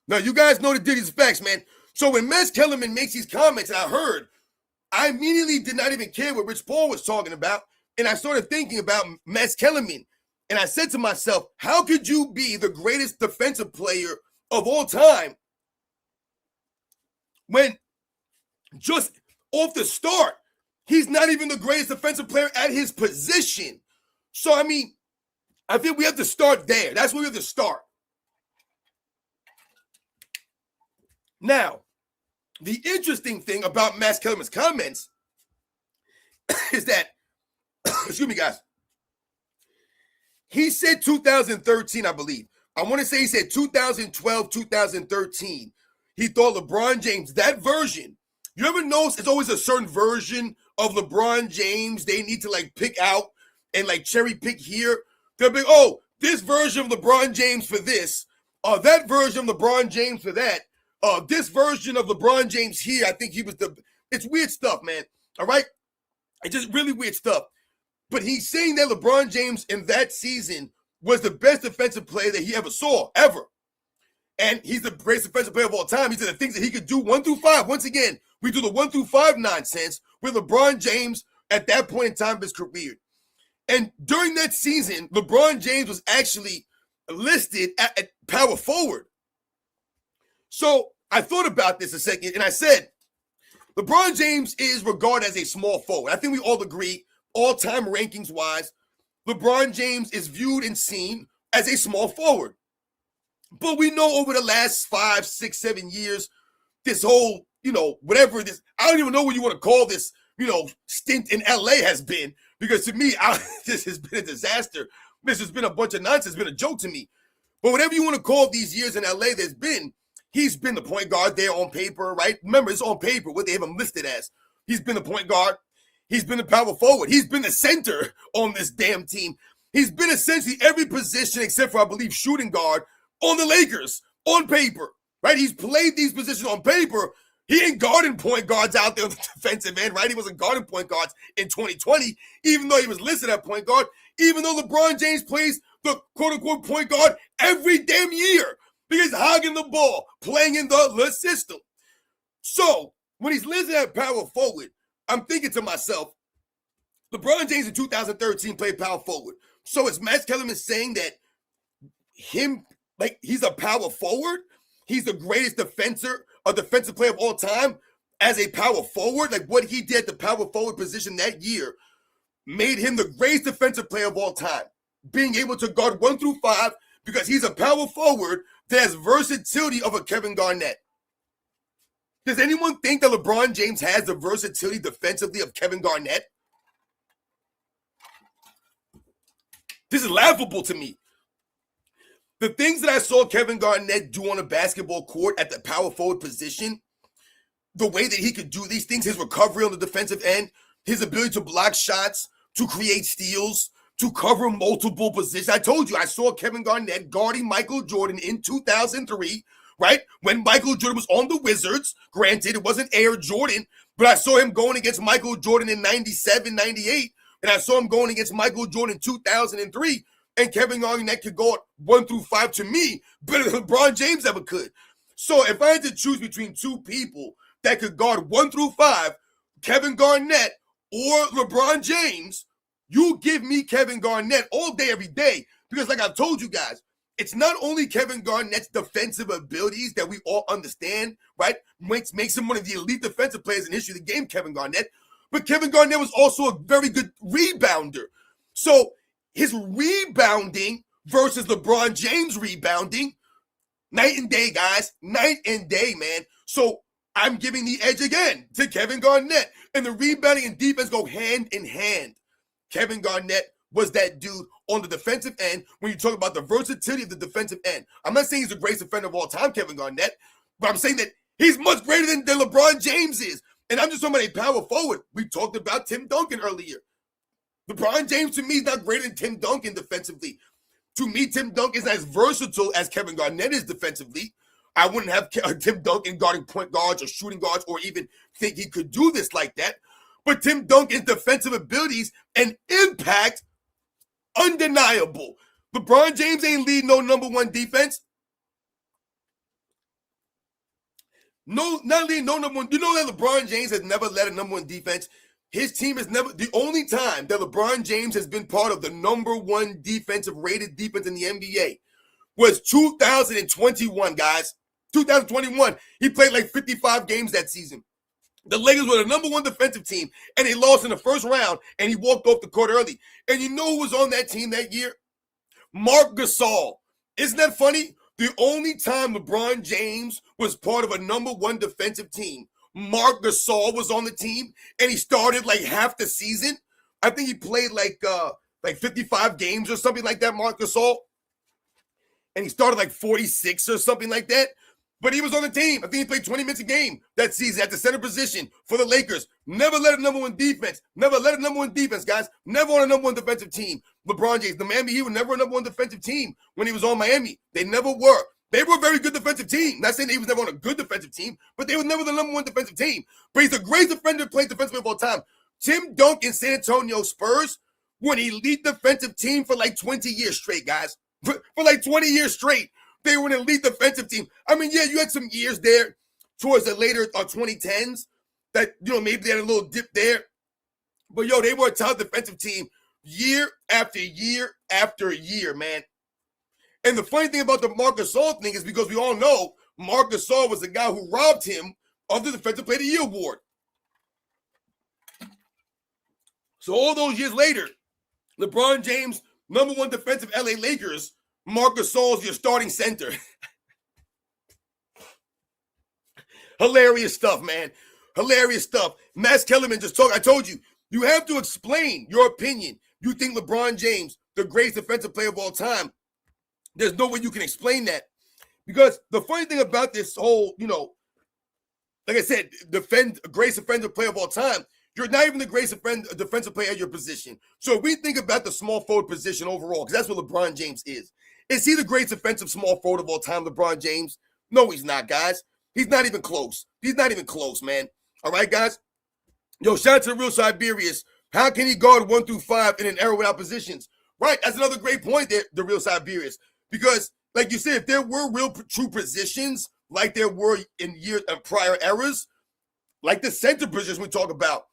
Now, you guys know the Diddy's facts, man. So when Mes Kellerman makes these comments, and I immediately did not even care what Rich Paul was talking about. And I started thinking about Mes Kellerman. And I said to myself, how could you be the greatest defensive player of all time when just off the start, he's not even the greatest defensive player at his position? So, I mean, I think we have to start there. That's where we have to start. Now, the interesting thing about Mes Kellerman's comments is that, excuse me, guys, He said 2013, I believe. I want to say he said 2012, 2013. He thought LeBron James, that version. You ever notice it's always a certain version of LeBron James they need to like pick out and like cherry pick here? They'll be, oh, this version of LeBron James for this, that version of LeBron James for that, this version of LeBron James here, I think he was it's weird stuff, man, all right? It's just really weird stuff. But he's saying that LeBron James in that season was the best defensive player that he ever saw, ever. And he's the greatest defensive player of all time. He said the things that he could do 1 through 5. Once again, we do the 1 through 5 nonsense with LeBron James at that point in time of his career. And during that season, LeBron James was actually listed at power forward. So I thought about this a second, and I said, LeBron James is regarded as a small forward. I think we all agree, all-time rankings-wise, LeBron James is viewed and seen as a small forward. But we know over the last 5, 6, 7 years, this whole, whatever this, I don't even know what you want to call this, stint in LA has been. Because to me, this has been a disaster. This has been a bunch of nonsense. It's been a joke to me. But whatever you want to call these years in LA, he's been the point guard there on paper, right? Remember, it's on paper, what they have him listed as. He's been the point guard. He's been the power forward. He's been the center on this damn team. He's been essentially every position except for, I believe, shooting guard on the Lakers on paper, right? He's played these positions on paper. He ain't guarding point guards out there on the defensive end, right? He wasn't guarding point guards in 2020, even though he was listed at point guard, even though LeBron James plays the quote-unquote point guard every damn year because he's hogging the ball, playing in the system. So when he's listed at power forward, I'm thinking to myself, LeBron James in 2013 played power forward. So is Max Kellerman saying that he's a power forward? He's the greatest defensive player of all time as a power forward? Like what he did at the power forward position that year made him the greatest defensive player of all time, being able to guard 1 through 5 because he's a power forward that has versatility of a Kevin Garnett. Does anyone think that LeBron James has the versatility defensively of Kevin Garnett? This is laughable to me. The things that I saw Kevin Garnett do on a basketball court at the power forward position, the way that he could do these things, his recovery on the defensive end, his ability to block shots, to create steals, to cover multiple positions. I told you, I saw Kevin Garnett guarding Michael Jordan in 2003, right? When Michael Jordan was on the Wizards. Granted, it wasn't Air Jordan, but I saw him going against Michael Jordan in 97, 98, and I saw him going against Michael Jordan in 2003. And Kevin Garnett could go 1 through 5 to me better than LeBron James ever could. So if I had to choose between two people that could guard 1 through 5, Kevin Garnett or LeBron James, you give me Kevin Garnett all day, every day. Because like I've told you guys, it's not only Kevin Garnett's defensive abilities that we all understand, right? Makes him one of the elite defensive players in the history of the game, Kevin Garnett. But Kevin Garnett was also a very good rebounder. So his rebounding versus LeBron James rebounding, night and day, guys. Night and day, man. So I'm giving the edge again to Kevin Garnett. And the rebounding and defense go hand in hand. Kevin Garnett was that dude on the defensive end when you talk about the versatility of the defensive end. I'm not saying he's the greatest defender of all time, Kevin Garnett, but I'm saying that he's much greater than LeBron James is. And I'm just talking about a power forward. We talked about Tim Duncan earlier. LeBron James, to me, is not greater than Tim Duncan defensively. To me, Tim Duncan is not as versatile as Kevin Garnett is defensively. I wouldn't have Tim Duncan guarding point guards or shooting guards or even think he could do this like that. But Tim Duncan's defensive abilities and impact, undeniable. LeBron James ain't leading no number one defense. No, not leading no number one. You know that LeBron James has never led a number one defense. His team has never, the only time that LeBron James has been part of the number one defensive rated defense in the NBA was 2021, guys. 2021. He played like 55 games that season. The Lakers were the number one defensive team, and they lost in the first round, and he walked off the court early. And you know who was on that team that year? Marc Gasol. Isn't that funny? The only time LeBron James was part of a number one defensive team, Marc Gasol was on the team, and he started like half the season. I think he played like like 55 games or something like that, Marc Gasol. And he started like 46 or something like that. But he was on the team. I think he played 20 minutes a game that season at the center position for the Lakers. Never led a number one defense. Never led a number one defense, guys. Never on a number one defensive team. LeBron James, the Miami Heat were never a number one defensive team when he was on Miami. They never were. They were a very good defensive team. Not saying he was never on a good defensive team, but they were never the number one defensive team. But he's the greatest defender playing defensive of all time. Tim Duncan, San Antonio Spurs, were an elite defensive team for like 20 years straight, guys. For like 20 years straight. They were an elite defensive team. I mean, yeah, you had some years there towards the later 2010s that, maybe they had a little dip there. But, they were a top defensive team year after year after year, man. And the funny thing about the Marc Gasol thing is because we all know Marc Gasol was the guy who robbed him of the Defensive Player of the Year award. So all those years later, LeBron James, number one defensive LA Lakers, Marc Gasol's your starting center. Hilarious stuff, man. Hilarious stuff. Max Kellerman just talked. I told you, you have to explain your opinion. You think LeBron James, the greatest defensive player of all time. There's no way you can explain that. Because the funny thing about this whole, like I said, greatest defensive player of all time, you're not even the greatest defensive player at your position. So if we think about the small forward position overall, because that's what LeBron James is he the greatest defensive small forward of all time, LeBron James? No, he's not, guys. He's not even close. He's not even close, man. All right, guys? Shout out to the real Siberius. How can he guard 1 through 5 in an era without positions? Right, that's another great point there, the real Siberius. Because, like you said, if there were real true positions like there were in prior eras, like the center position we talk about,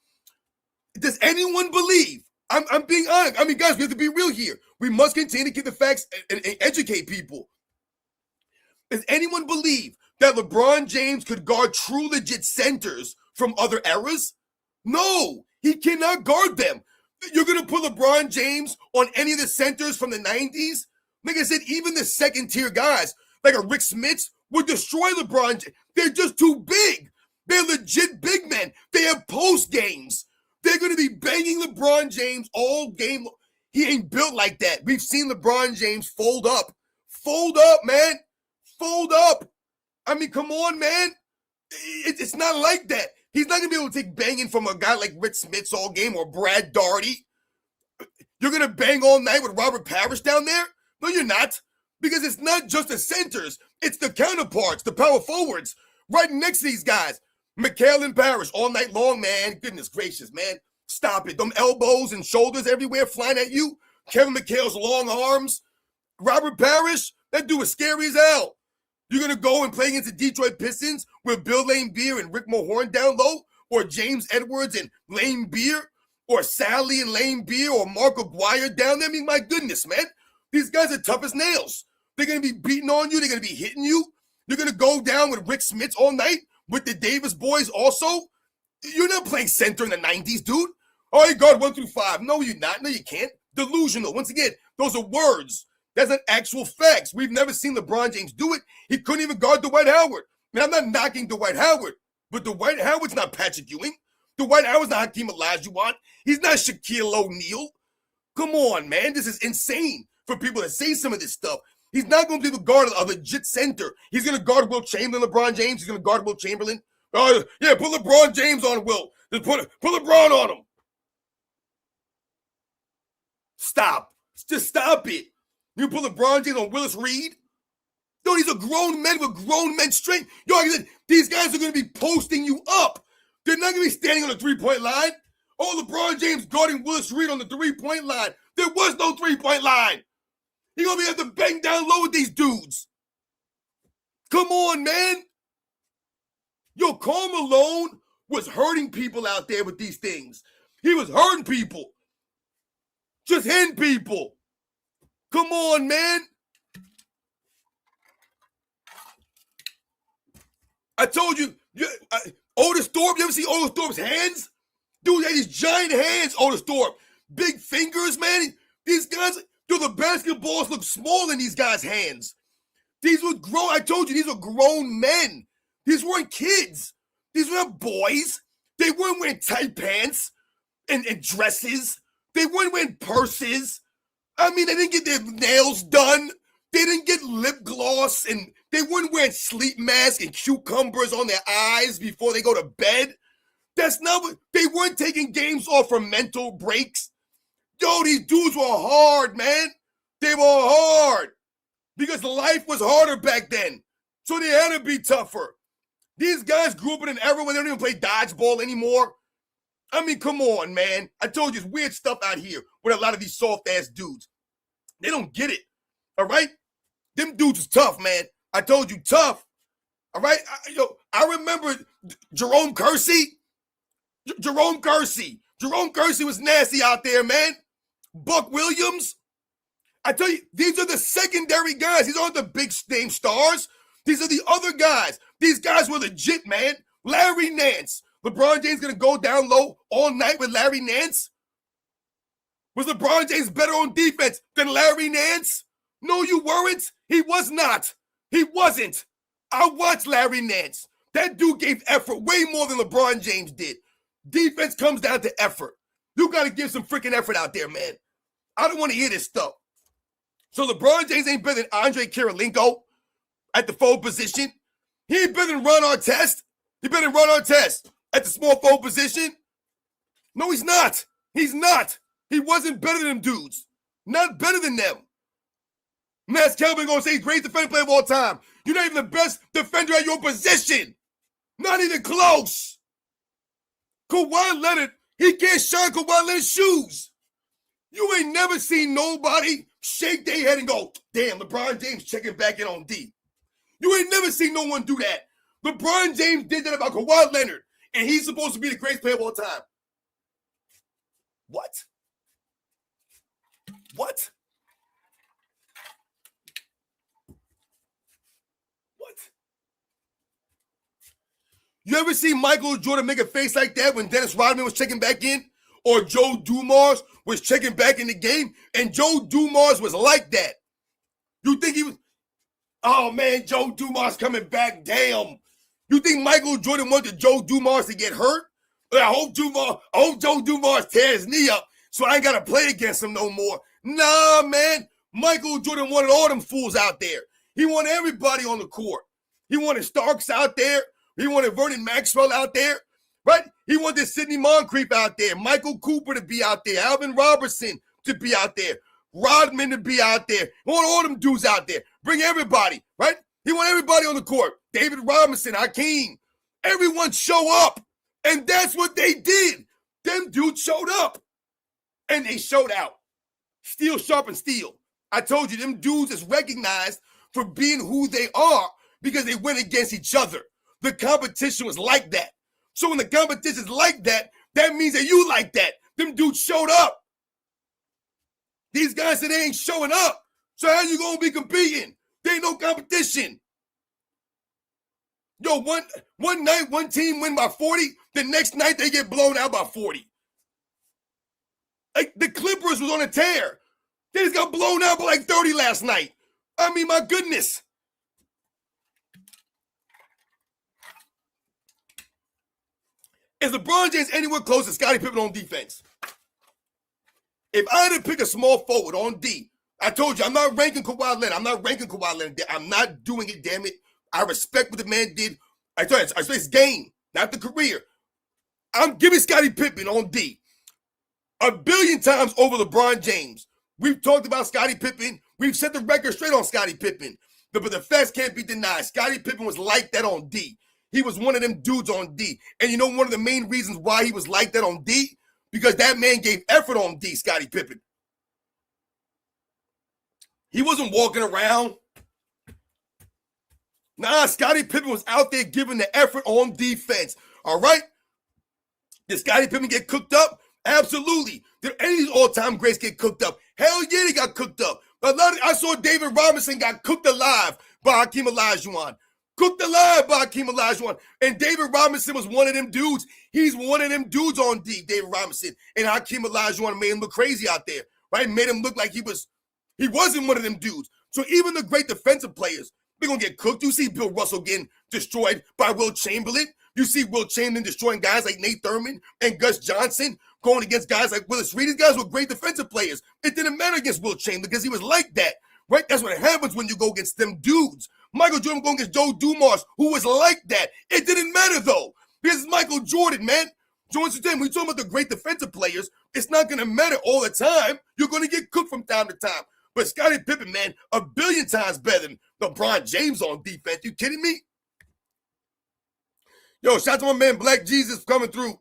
does anyone believe? I'm being honest. I mean, guys, we have to be real here. We must continue to get the facts and educate people. Does anyone believe that LeBron James could guard true legit centers from other eras? No, he cannot guard them. You're going to put LeBron James on any of the centers from the 90s? Like I said, even the second tier guys, like a Rick Smits, would destroy LeBron James. They're just too big. They're legit big men. They have post games. They're going to be banging LeBron James all game. He ain't built like that. We've seen LeBron James fold up. Fold up, man. Fold up. I mean, come on, man. It's not like that. He's not going to be able to take banging from a guy like Rick Smits all game or Brad Daugherty. You're going to bang all night with Robert Parrish down there? No, you're not. Because it's not just the centers. It's the counterparts, the power forwards, right next to these guys. McHale and Parrish all night long, man. Goodness gracious, man. Stop it. Them elbows and shoulders everywhere flying at you. Kevin McHale's long arms. Robert Parrish, that dude is scary as hell. You're going to go and play against the Detroit Pistons with Bill Laimbeer and Rick Mahorn down low? Or James Edwards and Laimbeer? Or Sally and Laimbeer? Or Mark Aguirre down there? I mean, my goodness, man. These guys are tough as nails. They're going to be beating on you. They're going to be hitting you. You're going to go down with Rick Smits all night? With the Davis boys also? You're not playing center in the 90s, dude. Oh, you guard 1 through 5. No, you're not. No, you can't. Delusional. Once again, those are words. That's not actual facts. We've never seen LeBron James do it. He couldn't even guard Dwight Howard. Now, I'm not knocking Dwight Howard, but Dwight Howard's not Patrick Ewing. Dwight Howard's not Hakeem Olajuwon. He's not Shaquille O'Neal. Come on, man. This is insane for people to say some of this stuff. He's not going to be able to guard a legit center. He's going to guard Will Chamberlain, LeBron James. He's going to guard Will Chamberlain. Yeah, put LeBron James on Will. Just put LeBron on him. Stop. Just stop it. You put LeBron James on Willis Reed? Yo, these are grown men with grown men strength. Yo, like I said, these guys are going to be posting you up. They're not going to be standing on the three-point line. Oh, LeBron James guarding Willis Reed on the three-point line. There was no three-point line. You're going to have to bang down low with these dudes. Come on, man. Yo, Karl Malone was hurting people out there with these things. He was hurting people. Just hitting people. Come on, man. I told you, Otis Thorpe, you ever see Otis Thorpe's hands? Dude, he had these giant hands, Otis Thorpe. Big fingers, man. These guys, dude, the basketballs look small in these guys' hands. These were grown, I told you, these were grown men. These weren't kids. These weren't boys. They weren't wearing tight pants and dresses. They weren't wearing purses. I mean, they didn't get their nails done. They didn't get lip gloss, and they weren't wearing sleep masks and cucumbers on their eyes before they go to bed. That's not what, they weren't taking games off for mental breaks. Yo, these dudes were hard, man. They were hard because life was harder back then. So they had to be tougher. These guys grew up in an era where they don't even play dodgeball anymore. I mean, come on, man. I told you it's weird stuff out here with a lot of these soft-ass dudes. They don't get it, all right? Them dudes is tough, man. I told you, tough, all right? I remember Jerome Kersey. Jerome Kersey was nasty out there, man. Buck Williams. I tell you, these are the secondary guys. These aren't the big name stars. These are the other guys. These guys were legit, man. Larry Nance. LeBron James going to go down low all night with Larry Nance? Was LeBron James better on defense than Larry Nance? No, you weren't. He was not. He wasn't. I watched Larry Nance. That dude gave effort way more than LeBron James did. Defense comes down to effort. You got to give some freaking effort out there, man. I don't want to hear this stuff. So LeBron James ain't better than Andre Kirilenko at the forward position. He ain't better than Ron Artest. He better than Ron Artest at the small forward position. No, he's not. He's not. He wasn't better than them dudes. Not better than them. Matt Kelvin gonna say he's great defensive player of all time. You're not even the best defender at your position. Not even close. Kawhi Leonard, he can't shine Kawhi Leonard's shoes. You ain't never seen nobody shake their head and go, damn, LeBron James checking back in on D. You ain't never seen no one do that. LeBron James did that about Kawhi Leonard, and he's supposed to be the greatest player of all time. What? What? What? You ever see Michael Jordan make a face like that when Dennis Rodman was checking back in? Or Joe Dumars was checking back in the game? And Joe Dumars was like that. You think he was, oh man, Joe Dumars coming back, damn. You think Michael Jordan wanted Joe Dumars to get hurt? I hope Joe Dumars tears his knee up so I ain't got to play against him no more. Nah, man. Michael Jordan wanted all them fools out there. He wanted everybody on the court. He wanted Starks out there. He wanted Vernon Maxwell out there, right? He wanted Sidney Moncrief out there, Michael Cooper to be out there, Alvin Robertson to be out there, Rodman to be out there. He wanted all them dudes out there. Bring everybody, right? He wanted everybody on the court. David Robinson, Hakeem. Everyone show up. And that's what they did. Them dudes showed up. And they showed out. Steel sharpens steel. I told you, them dudes is recognized for being who they are because they went against each other. The competition was like that. So when the competition is like that, that means that you like that. Them dudes showed up. These guys said they ain't showing up. So how you going to be competing? There ain't no competition. Yo, one night, one team win by 40. The next night, they get blown out by 40. Like, the Clippers was on a tear. They just got blown out by like 30 last night. I mean, my goodness. Is LeBron James anywhere close to Scottie Pippen on defense? If I had to pick a small forward on D, I told you, I'm not ranking Kawhi Leonard. I'm not doing it, damn it. I respect what the man did. I told you, I respect his game, not the career. I'm giving Scottie Pippen on D. 1 billion times over LeBron James. We've talked about Scottie Pippen. We've set the record straight on Scottie Pippen. But the facts can't be denied. Scottie Pippen was like that on D. He was one of them dudes on D. And you know one of the main reasons why he was like that on D? Because that man gave effort on D, Scottie Pippen. He wasn't walking around. Nah, Scottie Pippen was out there giving the effort on defense. All right? Did Scottie Pippen get cooked up? Absolutely. Did any of these all-time greats get cooked up? Hell yeah, they got cooked up. I saw David Robinson got cooked alive by Hakeem Olajuwon. Cooked alive by Hakeem Olajuwon. And David Robinson was one of them dudes. He's one of them dudes on D, David Robinson. And Hakeem Olajuwon made him look crazy out there, right? Made him look like he wasn't one of them dudes. So even the great defensive players, they're going to get cooked. You see Bill Russell getting destroyed by Will Chamberlain. You see Will Chamberlain destroying guys like Nate Thurman and Gus Johnson, going against guys like Willis Reed. These guys were great defensive players. It didn't matter against Will Chamberlain because he was like that, right? That's what happens when you go against them dudes. Michael Jordan going against Joe Dumars, who was like that. It didn't matter, though, because it's Michael Jordan, man. Jordan's the thing. When you're talking about the great defensive players, it's not going to matter all the time. You're going to get cooked from time to time. But Scottie Pippen, man, 1,000,000,000 times better than LeBron James on defense. You kidding me? Yo, shout out to my man Black Jesus coming through.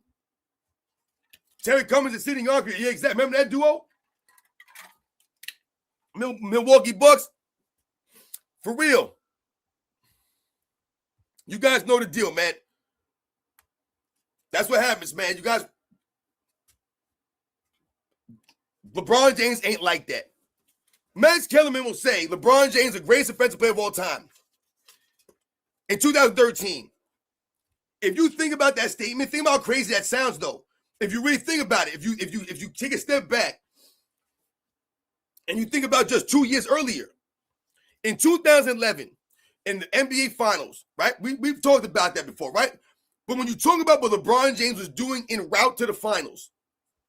Terry Cummings and Sidney Archer. Yeah, exactly. Remember that duo? Milwaukee Bucks. For real. You guys know the deal, man. That's what happens, man. You guys. LeBron James ain't like that. Max Kellerman will say LeBron James is the greatest defensive player of all time. In 2013. If you think about that statement, think about how crazy that sounds, though. If you really think about it, if you take a step back and you think about just 2 years earlier, in 2011, in the NBA Finals, right? We've talked about that before, right? But when you talk about what LeBron James was doing en route to the finals,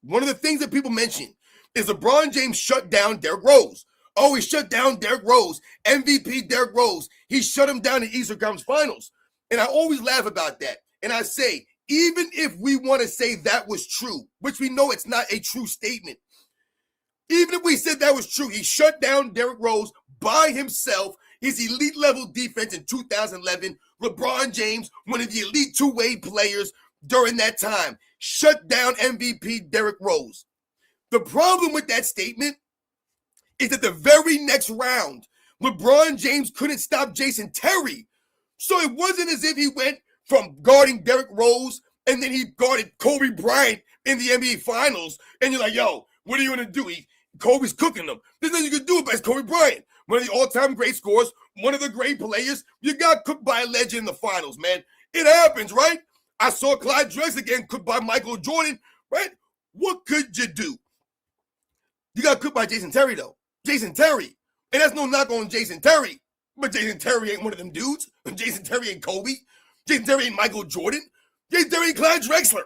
one of the things that people mention is LeBron James shut down Derrick Rose. Oh, he shut down Derrick Rose. MVP Derrick Rose. He shut him down in the Eastern Conference Finals. And I always laugh about that. And I say, even if we want to say that was true, which we know it's not a true statement, even if we said that was true, he shut down Derrick Rose by himself, his elite level defense in 2011. LeBron James, one of the elite two-way players during that time, shut down MVP Derrick Rose. The problem with that statement is that the very next round, LeBron James couldn't stop Jason Terry. So it wasn't as if he went from guarding Derrick Rose and then he guarded Kobe Bryant in the NBA Finals. And you're like, yo, what are you going to do? Kobe's cooking them. There's nothing you can do about Kobe Bryant. One of the all-time great scorers, one of the great players. You got cooked by a legend in the finals, man. It happens, right? I saw Clyde Drexler getting cooked by Michael Jordan, right? What could you do? You got cooked by Jason Terry, though. Jason Terry. And that's no knock on Jason Terry. But Jason Terry ain't one of them dudes. Jason Terry ain't Kobe. Jason Terry ain't Michael Jordan. Jason Terry ain't Clyde Drexler.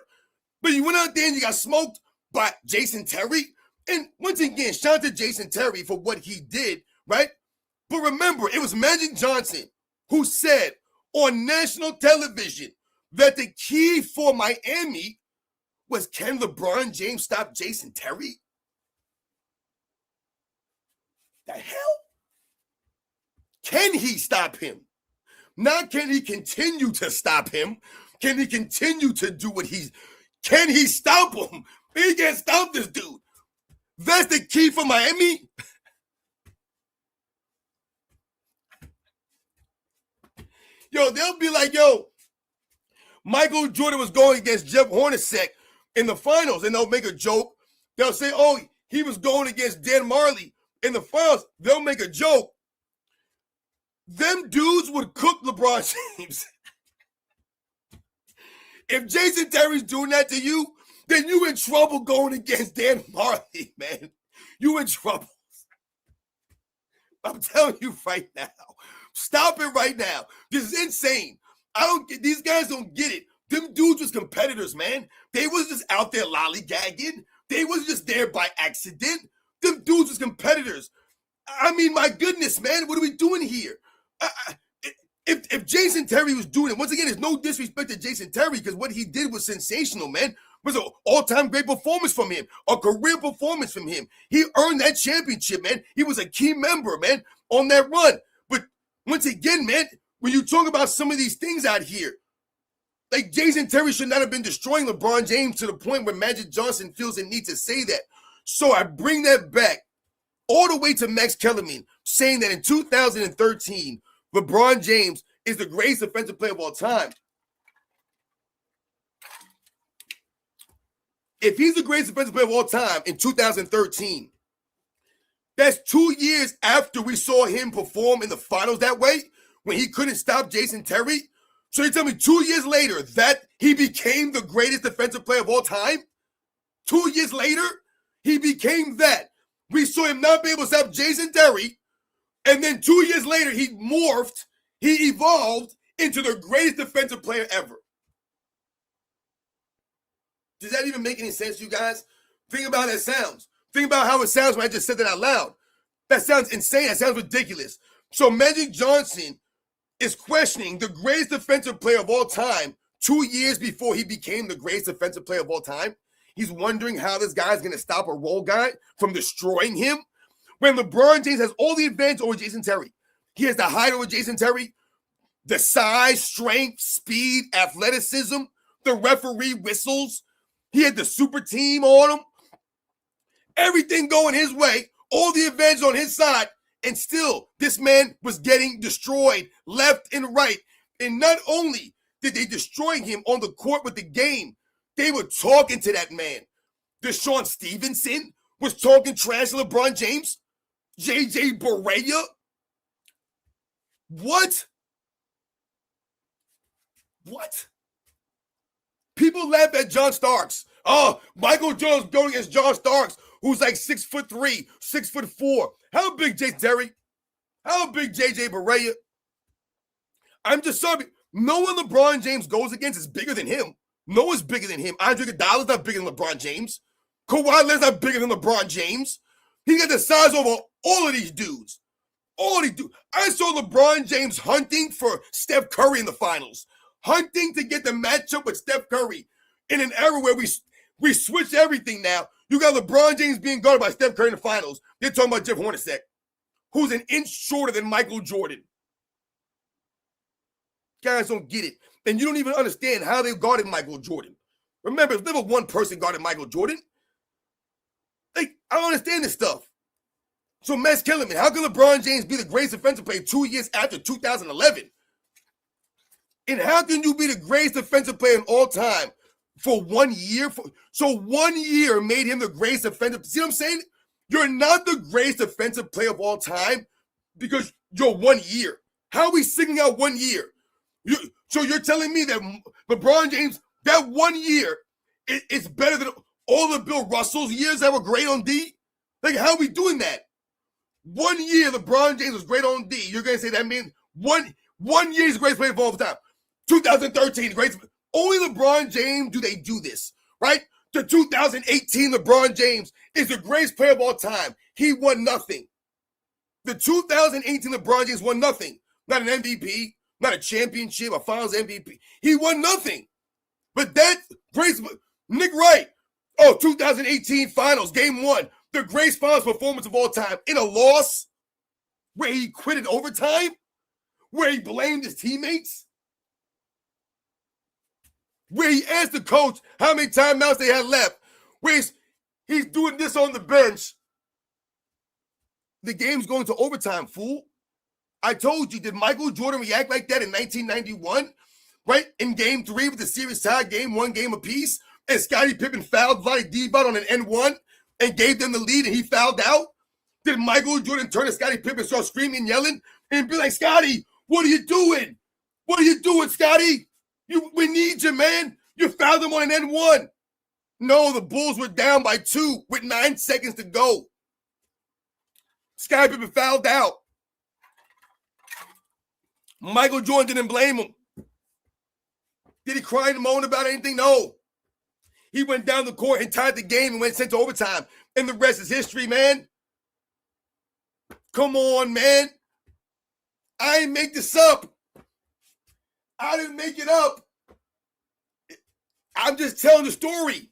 But you went out there and you got smoked by Jason Terry. And once again, shout out to Jason Terry for what he did, right? But remember, it was Magic Johnson who said on national television that the key for Miami was, can LeBron James stop Jason Terry? The hell? Can he stop him? Not can he continue to stop him? Can he continue to do what can he stop him? He can't stop this dude. That's the key for Miami. Yo, they'll be like, yo, Michael Jordan was going against Jeff Hornacek in the finals, and they'll make a joke. They'll say, oh, he was going against Dan Marley in the finals. They'll make a joke. Them dudes would cook LeBron James. If Jason Terry's doing that to you, then you in trouble going against Dan Marley, man. You in trouble. I'm telling you right now. Stop it right now. This is insane. These guys don't get it. Them dudes was competitors, man. They was just out there lollygagging. They was just there by accident. Them dudes was competitors. I mean, my goodness, man. What are we doing here? If Jason Terry was doing it, once again, there's no disrespect to Jason Terry because what he did was sensational, man. It was an all-time great performance from him, a career performance from him. He earned that championship, man. He was a key member, man, on that run. But once again, man, when you talk about some of these things out here, like Jason Terry should not have been destroying LeBron James to the point where Magic Johnson feels the need to say that. So I bring that back all the way to Max Kellerman saying that in 2013, LeBron James is the greatest defensive player of all time. If he's the greatest defensive player of all time in 2013, that's 2 years after we saw him perform in the finals that way, when he couldn't stop Jason Terry. So you tell me 2 years later that he became the greatest defensive player of all time? 2 years later, he became that. We saw him not be able to stop Jason Terry. And then 2 years later, he morphed, he evolved into the greatest defensive player ever. Does that even make any sense to you guys? Think about how that sounds. Think about how it sounds when I just said that out loud. That sounds insane. That sounds ridiculous. So Magic Johnson is questioning the greatest defensive player of all time 2 years before he became the greatest defensive player of all time. He's wondering how this guy's going to stop a role guy from destroying him. When LeBron James has all the advantage over Jason Terry. He has the height over Jason Terry, the size, strength, speed, athleticism, the referee whistles. He had the super team on him. Everything going his way, all the advantage on his side, and still this man was getting destroyed left and right. And not only did they destroy him on the court with the game, they were talking to that man. Deshaun Stevenson was talking trash to LeBron James. JJ Barea. What? People laugh at John Starks. Oh, Michael Jordan's going against John Starks, who's like 6'3", 6'4". How big Jason Terry? How big JJ Barea? I'm just sorry. No one LeBron James goes against is bigger than him. No one's bigger than him. Andre Iguodala's not bigger than LeBron James. Kawhi Leonard's not bigger than LeBron James. He got the size over all of these dudes. All these dudes. I saw LeBron James hunting for Steph Curry in the finals. Hunting to get the matchup with Steph Curry in an era where we switch everything now. You got LeBron James being guarded by Steph Curry in the finals. They're talking about Jeff Hornacek, who's an inch shorter than Michael Jordan. Guys don't get it. And you don't even understand how they guarded Michael Jordan. Remember, if never one person guarded Michael Jordan. Like, I don't understand this stuff. So Matt's killing me. How can LeBron James be the greatest defensive player 2 years after 2011? And how can you be the greatest defensive player in all time for 1 year? So 1 year made him the greatest defensive. See what I'm saying? You're not the greatest defensive player of all time because you're 1 year. How are we singling out 1 year? So you're telling me that LeBron James, that 1 year, it's better than all the Bill Russell's years that were great on D? Like, how are we doing that? 1 year, LeBron James was great on D. You're going to say that means one year he's the greatest player of all time. 2013, great. Only LeBron James do they do this, right? The 2018 LeBron James is the greatest player of all time. He won nothing. The 2018 LeBron James won nothing. Not an MVP, not a championship, a finals MVP. He won nothing. But that great, Nick Wright, 2018 finals, game one, the greatest finals performance of all time in a loss where he quit in overtime, where he blamed his teammates, where he asked the coach how many timeouts they had left, where he's doing this on the bench. The game's going to overtime, fool. I told you, did Michael Jordan react like that in 1991? Right? In game 3 with the series tied, game 1 game apiece, and Scottie Pippen fouled Vlade Divac on an N1 and gave them the lead and he fouled out? Did Michael Jordan turn to Scottie Pippen and start screaming and yelling and be like, Scottie, what are you doing? What are you doing, Scottie? We need you, man. You fouled him on an N1. No, the Bulls were down by 2 with 9 seconds to go. Scottie Pippen fouled out. Michael Jordan didn't blame him. Did he cry and moan about anything? No. He went down the court and tied the game and went sent to overtime. And the rest is history, man. Come on, man. I didn't make this up. I didn't make it up. I'm just telling the story.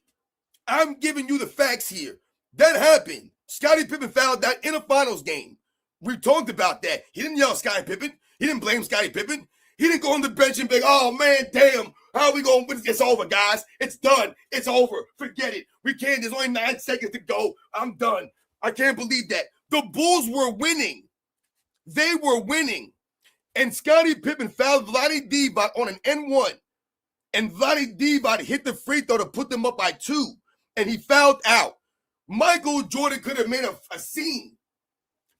I'm giving you the facts here. That happened. Scottie Pippen fouled out in a finals game. We talked about that. He didn't yell at Scottie Pippen. He didn't blame Scottie Pippen. He didn't go on the bench and be like, oh, man, damn. How are we going to win? It's over, guys. It's done. It's over. Forget it. We can't. There's only 9 seconds to go. I'm done. I can't believe that. The Bulls were winning. They were winning. And Scottie Pippen fouled Vlade Divac on an N1. And Vlade Divac hit the free throw to put them up by 2. And he fouled out. Michael Jordan could have made a scene.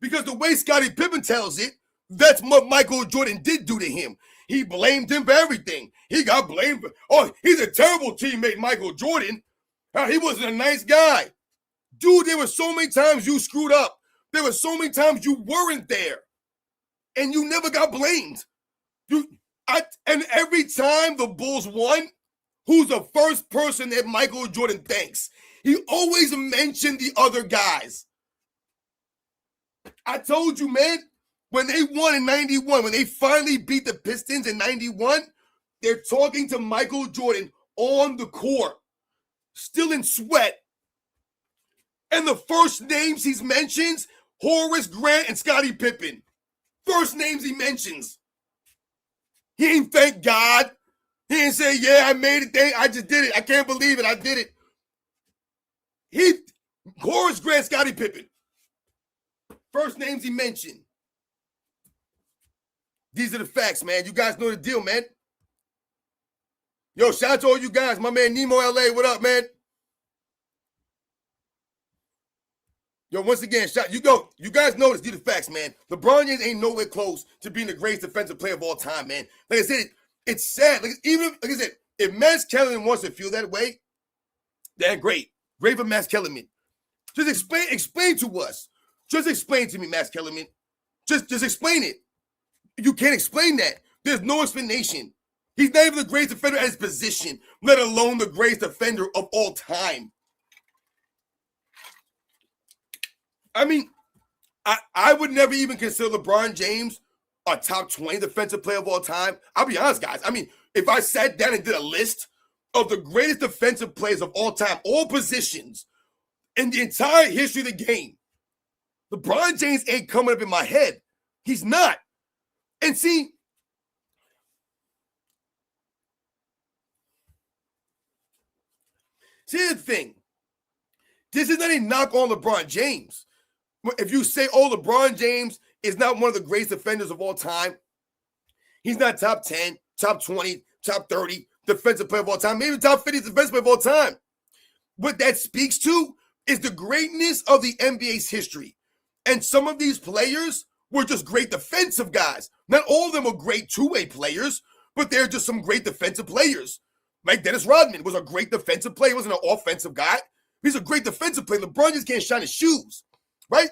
Because the way Scottie Pippen tells it, that's what Michael Jordan did do to him. He blamed him for everything. He got blamed for, he's a terrible teammate, Michael Jordan. He wasn't a nice guy. Dude, there were so many times you screwed up. There were so many times you weren't there. And you never got blamed. And every time the Bulls won, who's the first person that Michael Jordan thanks? He always mentioned the other guys. I told you, man, when they won in 91, when they finally beat the Pistons in 91, they're talking to Michael Jordan on the court, still in sweat. And the first names he mentions, Horace Grant and Scottie Pippen. First names he mentions. He ain't thank God. He didn't say, yeah, I made it. I just did it. I can't believe it. I did it. Horace Grant, Scottie Pippen. First names he mentioned. These are the facts, man. You guys know the deal, man. Yo, shout out to all you guys. My man Nemo LA, what up, man? Yo, once again, you guys know this. These are the facts, man. LeBron James ain't nowhere close to being the greatest defensive player of all time, man. Like I said, it's sad. Like I said, if Max Kellerman wants to feel that way, then great. Great for Max Kellerman. Just explain to us. Just explain to me, Max Kellerman. Just explain it. You can't explain that. There's no explanation. He's not even the greatest defender at his position, let alone the greatest defender of all time. I mean, I would never even consider LeBron James a top 20 defensive player of all time. I'll be honest, guys. I mean, if I sat down and did a list of the greatest defensive players of all time, all positions, in the entire history of the game, LeBron James ain't coming up in my head. He's not. And see, here's the thing. This is not a knock on LeBron James. If you say, oh, LeBron James is not one of the greatest defenders of all time, he's not top 10, top 20, top 30 defensive player of all time, maybe top 50 defensive player of all time. What that speaks to is the greatness of the NBA's history. And some of these players were just great defensive guys. Not all of them are great two-way players, but they're just some great defensive players. Like Dennis Rodman was a great defensive player. He wasn't an offensive guy. He's a great defensive player. LeBron just can't shine his shoes, right?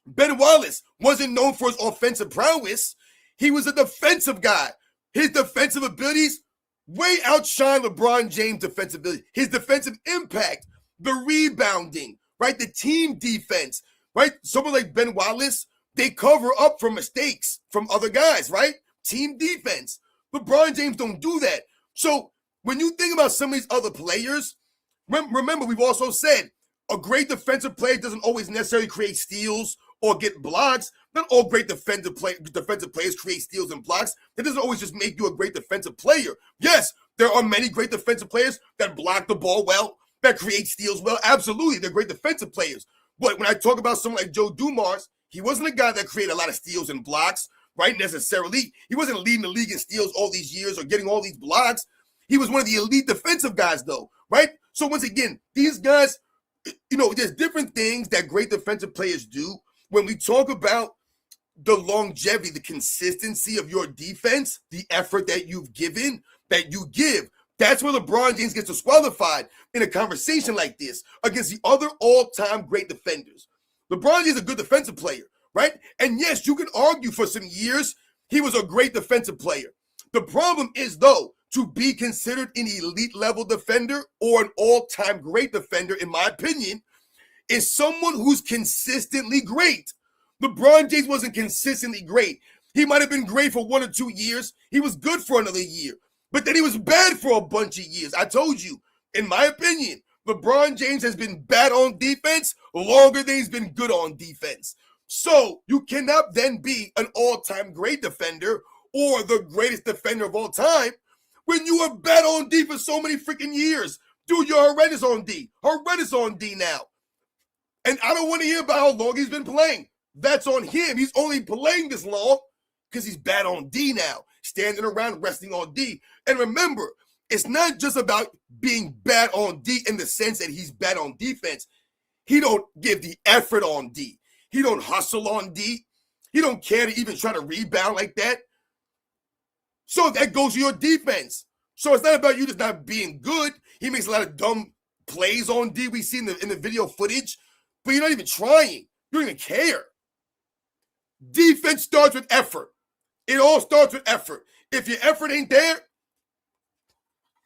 Ben Wallace wasn't known for his offensive prowess. He was a defensive guy. His defensive abilities way outshine LeBron James' defensive ability. His defensive impact, the rebounding, right? The team defense, right? Someone like Ben Wallace, they cover up for mistakes from other guys, right? Team defense. LeBron James don't do that. So when you think about some of these other players, remember, we've also said a great defensive player doesn't always necessarily create steals or get blocks. Not all great defensive players create steals and blocks. That doesn't always just make you a great defensive player. Yes, there are many great defensive players that block the ball well, that create steals well. Absolutely, they're great defensive players. But when I talk about someone like Joe Dumars, he wasn't a guy that created a lot of steals and blocks, right, necessarily. He wasn't leading the league in steals all these years or getting all these blocks. He was one of the elite defensive guys, though, right? So once again, these guys, there's different things that great defensive players do. When we talk about the longevity, the consistency of your defense, the effort that you've given, that you give, that's where LeBron James gets disqualified in a conversation like this against the other all-time great defenders. LeBron James is a good defensive player, right? And yes, you can argue for some years he was a great defensive player. The problem is, though, to be considered an elite level defender or an all-time great defender, in my opinion, is someone who's consistently great. LeBron James wasn't consistently great. He might have been great for 1 or 2 years. He was good for another year. But then he was bad for a bunch of years. I told you, in my opinion, LeBron James has been bad on defense longer than he's been good on defense. So you cannot then be an all-time great defender or the greatest defender of all time when you were bad on D for so many freaking years. Dude, you're horrendous on D. Horrendous on D now. And I don't want to hear about how long he's been playing. That's on him. He's only playing this long because he's bad on D now, standing around resting on D. And remember, it's not just about being bad on D in the sense that he's bad on defense. He don't give the effort on D. He don't hustle on D. He don't care to even try to rebound like that. So that goes to your defense. So it's not about you just not being good. He makes a lot of dumb plays on D. We see in the video footage, but you're not even trying. You don't even care. Defense starts with effort. It all starts with effort. If your effort ain't there,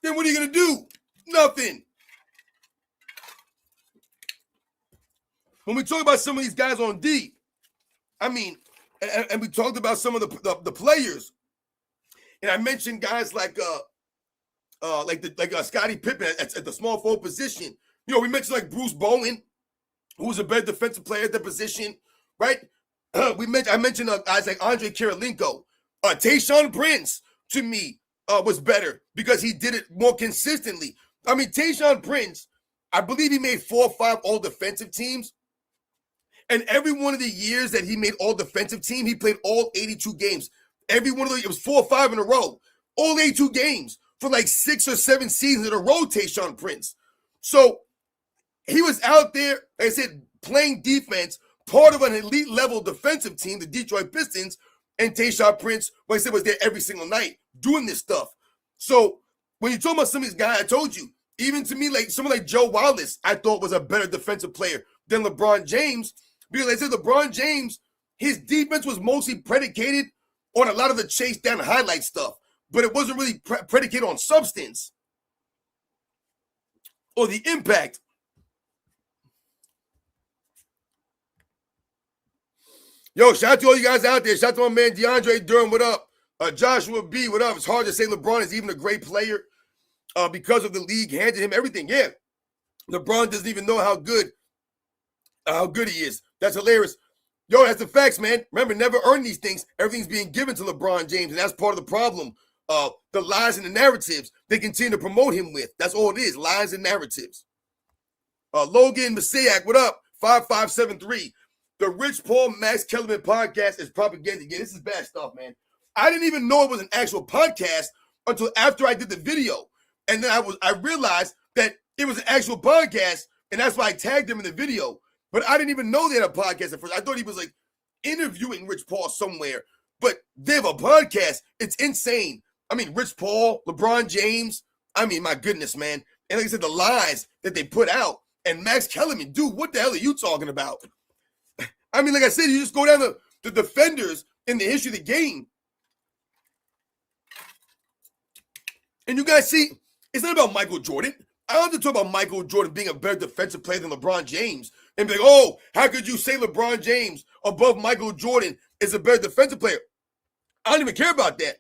then what are you going to do? Nothing. When we talk about some of these guys on D, I mean, and we talked about some of the players, and I mentioned guys like Scottie Pippen at the small forward position. You know, we mentioned like Bruce Bowen, who was a better defensive player at the position, right? I mentioned guys like Andre Kirilenko. Tayshaun Prince, to me, was better because he did it more consistently. I mean, Tayshaun Prince, I believe he made 4 or 5 all-defensive teams. And every one of the years that he made all-defensive team, he played all 82 games. Every one of those, it was 4 or 5 in a row. All 82 games for like 6 or 7 seasons in a row, Tayshaun Prince. So he was out there, like I said, playing defense, part of an elite level defensive team, the Detroit Pistons, and Tayshaun Prince, like I said, was there every single night doing this stuff. So when you talk about some of these guys, I told you, even to me, like someone like Joe Wallace, I thought was a better defensive player than LeBron James, because I said LeBron James, his defense was mostly predicated on a lot of the chase down highlight stuff, but it wasn't really predicated on substance or the impact. Yo, shout out to all you guys out there. Shout out to my man DeAndre Durham, what up? Joshua B, what up? It's hard to say LeBron is even a great player because of the league handed him everything. Yeah, LeBron doesn't even know how good he is. That's hilarious. Yo, that's the facts, man. Remember, never earn these things. Everything's being given to LeBron James, and that's part of the problem. The lies and the narratives they continue to promote him with. That's all it is, lies and narratives. Logan Messiah, what up? 5573. The Rich Paul Max Kellerman podcast is propaganda. Yeah, this is bad stuff, man. I didn't even know it was an actual podcast until after I did the video. And then I realized that it was an actual podcast, and that's why I tagged him in the video. But I didn't even know they had a podcast at first. I thought he was like interviewing Rich Paul somewhere. But they have a podcast. It's insane. I mean, Rich Paul, LeBron James. I mean, my goodness, man. And like I said, the lies that they put out. And Max Kellerman, dude, what the hell are you talking about? I mean, like I said, you just go down the defenders in the history of the game. And you guys see, it's not about Michael Jordan. I don't have to talk about Michael Jordan being a better defensive player than LeBron James and be like, oh, how could you say LeBron James above Michael Jordan is a better defensive player? I don't even care about that.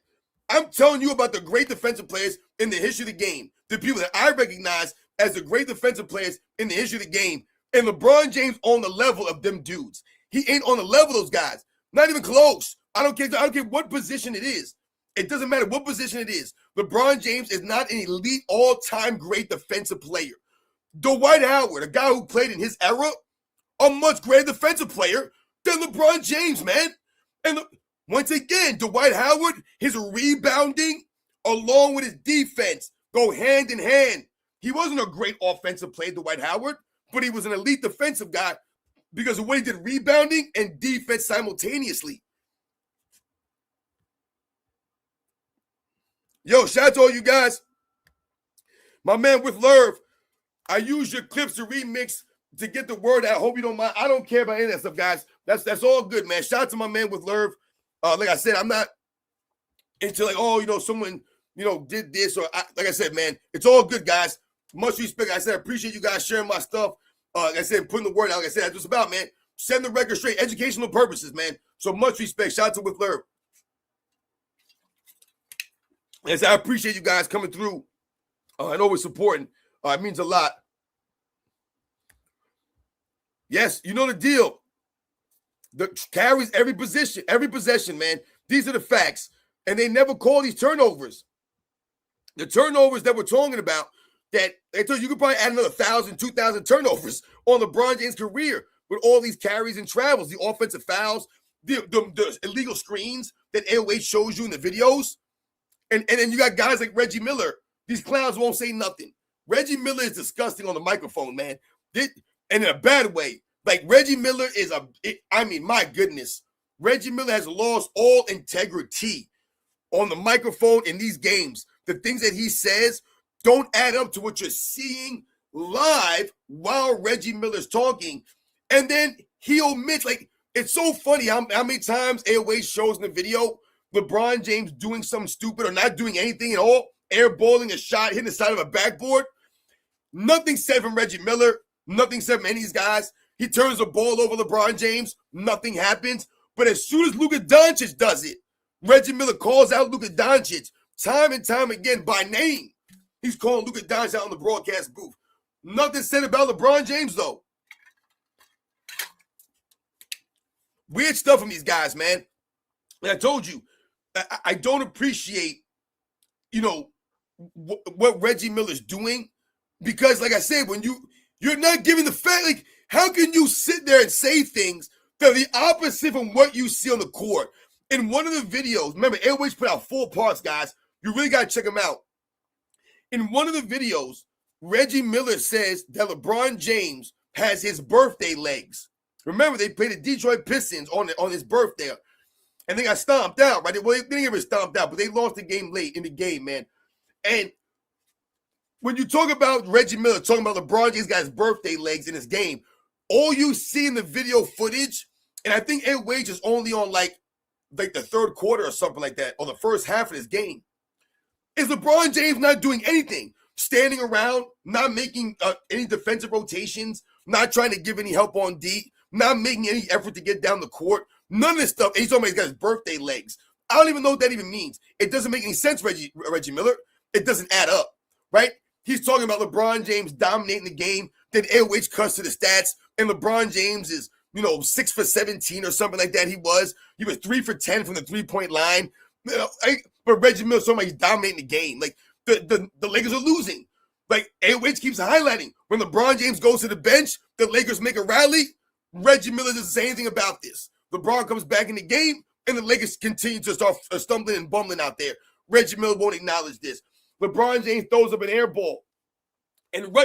I'm telling you about the great defensive players in the history of the game, the people that I recognize as the great defensive players in the history of the game. And LeBron James on the level of them dudes. He ain't on the level of those guys. Not even close. I don't care what position it is. It doesn't matter what position it is. LeBron James is not an elite, all-time great defensive player. Dwight Howard, a guy who played in his era, a much greater defensive player than LeBron James, man. And once again, Dwight Howard, his rebounding along with his defense go hand in hand. He wasn't a great offensive player, Dwight Howard, but he was an elite defensive guy because of what he did rebounding and defense simultaneously. Yo, shout out to all you guys. My man with Lerv, I use your clips to remix to get the word out. I hope you don't mind. I don't care about any of that stuff, guys. That's all good, man. Shout out to my man with Lerv. Like I said, I'm not into like, oh, someone, did this. Or like I said, man, it's all good, guys. Much respect. Like I said, I appreciate you guys sharing my stuff. Like I said, putting the word out. Like I said, that's just about, man. Send the record straight. Educational purposes, man. So much respect. Shout out to with Lerv. Yes, I appreciate you guys coming through and always supporting. It means a lot. Yes, you know the deal. The carries every possession, man. These are the facts. And they never call these turnovers. The turnovers that we're talking about, that they told you could probably add another 1,000, 2,000 turnovers on LeBron James' career with all these carries and travels, the offensive fouls, the illegal screens that AOH shows you in the videos. And then you got guys like Reggie Miller. These clowns won't say nothing. Reggie Miller is disgusting on the microphone, man. And in a bad way. Like, Reggie Miller is my goodness. Reggie Miller has lost all integrity on the microphone in these games. The things that he says don't add up to what you're seeing live while Reggie Miller's talking. And then he omits, like, it's so funny how many times AOH shows in the video LeBron James doing something stupid or not doing anything at all, airballing a shot, hitting the side of a backboard. Nothing said from Reggie Miller. Nothing said from any of these guys. He turns the ball over LeBron James. Nothing happens. But as soon as Luka Doncic does it, Reggie Miller calls out Luka Doncic time and time again by name. He's calling Luka Doncic out on the broadcast booth. Nothing said about LeBron James, though. Weird stuff from these guys, man. And I told you, I don't appreciate, what Reggie Miller's doing. Because, like I said, when you're not giving the fact, like, how can you sit there and say things that are the opposite from what you see on the court? In one of the videos, remember, Airways put out 4 parts, guys. You really got to check them out. In one of the videos, Reggie Miller says that LeBron James has his birthday legs. Remember, they played the Detroit Pistons on his birthday. And they got stomped out, right? Well, they didn't get stomped out, but they lost the game late in the game, man. And when you talk about Reggie Miller, talking about LeBron James got his birthday legs in his game, all you see in the video footage, and I think Airways is only on like the third quarter or something like that, or the first half of this game, is LeBron James not doing anything, standing around, not making any defensive rotations, not trying to give any help on D, not making any effort to get down the court, none of this stuff. And he's talking about he's got his birthday legs. I don't even know what that even means. It doesn't make any sense, Reggie Miller. It doesn't add up, right? He's talking about LeBron James dominating the game. Then Airways cuts to the stats, and LeBron James is, 6 for 17 or something like that. He was 3 for 10 from the 3-point line. But Reggie Miller's talking about he's dominating the game. Like the Lakers are losing. Like Airways keeps highlighting when LeBron James goes to the bench, the Lakers make a rally. Reggie Miller doesn't say anything about this. LeBron comes back in the game, and the Lakers continue to start stumbling and bumbling out there. Reggie Miller won't acknowledge this. LeBron James throws up an air ball. And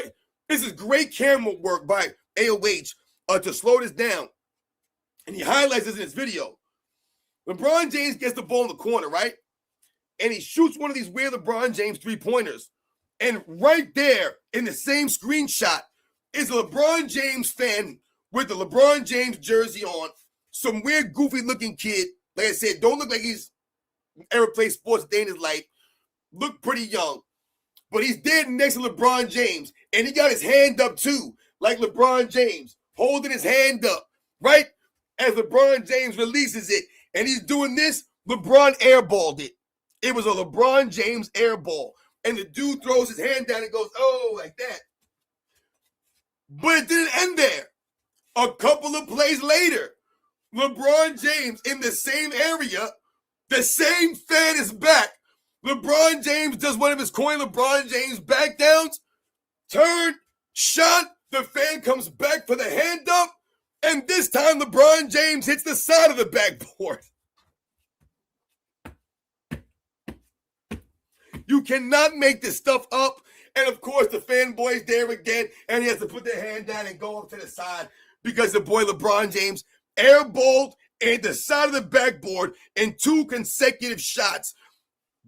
this is great camera work by AOH to slow this down. And he highlights this in his video. LeBron James gets the ball in the corner, right? And he shoots one of these weird LeBron James 3-pointers. And right there in the same screenshot is a LeBron James fan with the LeBron James jersey on. Some weird, goofy-looking kid. Like I said, don't look like he's ever played sports a day in his life. Look pretty young. But he's dead next to LeBron James. And he got his hand up too, like LeBron James, holding his hand up, right? As LeBron James releases it. And he's doing this, LeBron airballed it. It was a LeBron James airball. And the dude throws his hand down and goes, oh, like that. But it didn't end there. A couple of plays later, LeBron James in the same area, the same fan is back. LeBron James does one of his coin LeBron James back downs, turn, shot, the fan comes back for the hand up, and this time LeBron James hits the side of the backboard. You cannot make this stuff up. And of course, the fanboy's there again, and he has to put their hand down and go up to the side because the boy LeBron James airballed and the side of the backboard in 2 consecutive shots.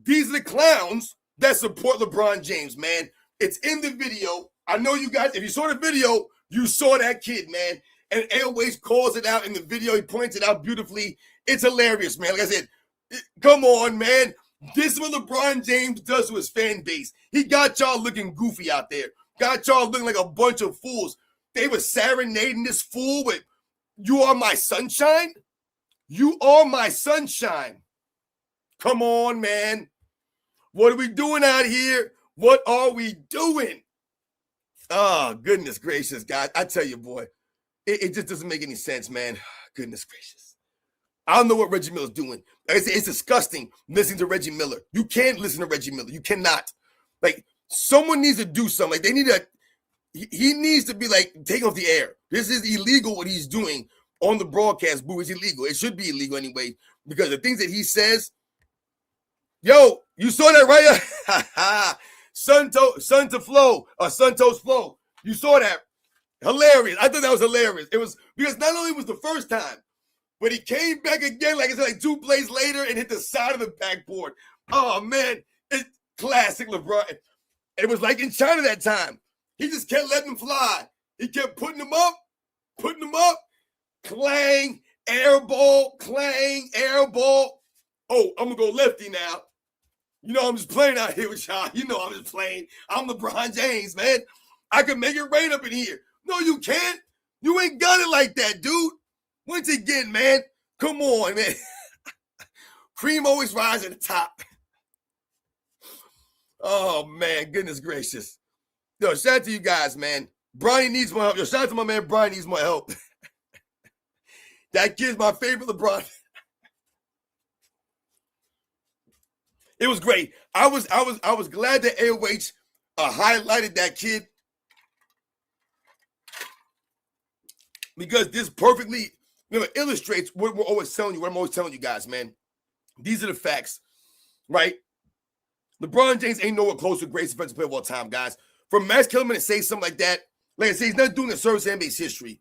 These are the clowns that support LeBron James, man. It's in the video. I know you guys, if you saw the video, you saw that kid, man. And Airways calls it out in the video. He points it out beautifully. It's hilarious, man. Like I said, come on, man. This is what LeBron James does to his fan base. He got y'all looking goofy out there. Got y'all looking like a bunch of fools. They were serenading this fool with, "You are my sunshine? You are my sunshine." Come on, man. What are we doing out here? What are we doing? Oh, goodness gracious, guys. I tell you, boy, it just doesn't make any sense, man. Goodness gracious. I don't know what Reggie Miller's doing. It's disgusting listening to Reggie Miller. You can't listen to Reggie Miller. You cannot. Like, someone needs to do something. Like, they need to, he needs to be like, take off the air. This is illegal what he's doing on the broadcast booth. It's illegal. It should be illegal anyway, because the things that he says, yo, you saw that, right? Sunto's flow. You saw that. Hilarious. I thought that was hilarious. It was because not only was the first time, but he came back again, like I said, like 2 plays later and hit the side of the backboard. Oh, man. It's classic LeBron. It was like in China that time. He just kept letting them fly. He kept putting them up. Clang, air ball, clang, air ball. Oh, I'm going to go lefty now. You know I'm just playing out here with y'all. You know I'm just playing. I'm LeBron James, man. I can make it rain up in here. No, you can't. You ain't got it like that, dude. Once again, man, come on, man. Cream always rises at the top. Oh, man, goodness gracious. Yo, shout out to you guys, man. Brian needs more help. Yo, shout out to my man Brian needs more help. That kid's my favorite LeBron. It was great. I was glad that AOH highlighted that kid because this perfectly illustrates what we're always telling you, what I'm always telling you guys, man. These are the facts, right? LeBron James ain't nowhere close to greatest defensive player of all time, guys. For Max Kellerman to say something like that, like I say, he's not doing a service to NBA's history.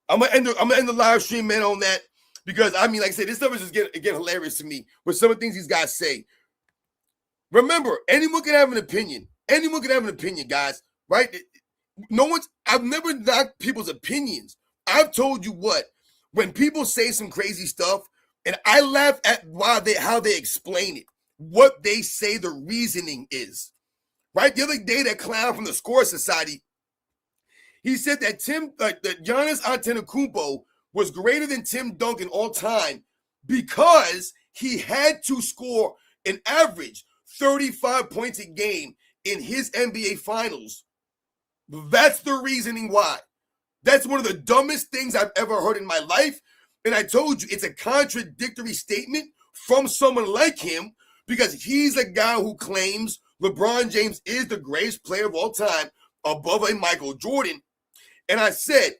I'm gonna end the live stream, man, on that because I mean, like I said, this stuff is just getting hilarious to me with some of the things these guys say. Remember, anyone can have an opinion. Anyone can have an opinion, guys. Right? I've never knocked people's opinions. I've told you what, when people say some crazy stuff, and I laugh at how they explain it, what they say the reasoning is. Right? The other day, that clown from the Score Society, he said that that Giannis Antetokounmpo was greater than Tim Duncan all time because he had to score an average 35 points a game in his NBA Finals. That's the reasoning why. That's one of the dumbest things I've ever heard in my life. And I told you, it's a contradictory statement from someone like him because he's a guy who claims LeBron James is the greatest player of all time above a Michael Jordan. And I said,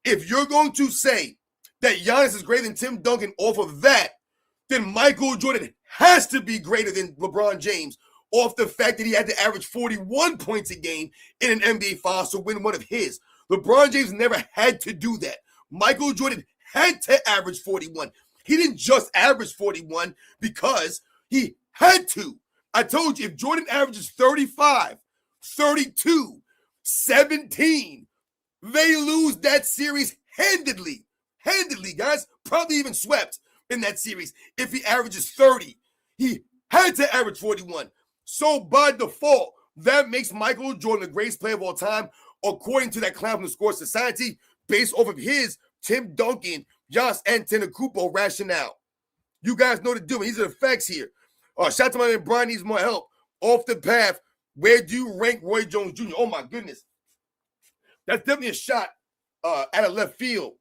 if you're going to say that Giannis is greater than Tim Duncan off of that, then Michael Jordan has to be greater than LeBron James off the fact that he had to average 41 points a game in an NBA Finals to win one of his. LeBron James never had to do that. Michael Jordan had to average 41. He didn't just average 41 because he had to. I told you, if Jordan averages 35, 32, 17, they lose that series handedly. Handedly, guys. Probably even swept in that series if he averages 30. He had to average 41. So by default, that makes Michael Jordan the greatest player of all time, according to that clown from the Score Society, based off of his Tim Duncan, Giannis Antetokounmpo rationale. You guys know the deal. These are the facts here. Shout out to my man Brian needs more help. Off the path, where do you rank Roy Jones Jr.? Oh my goodness. That's definitely a shot at a left field.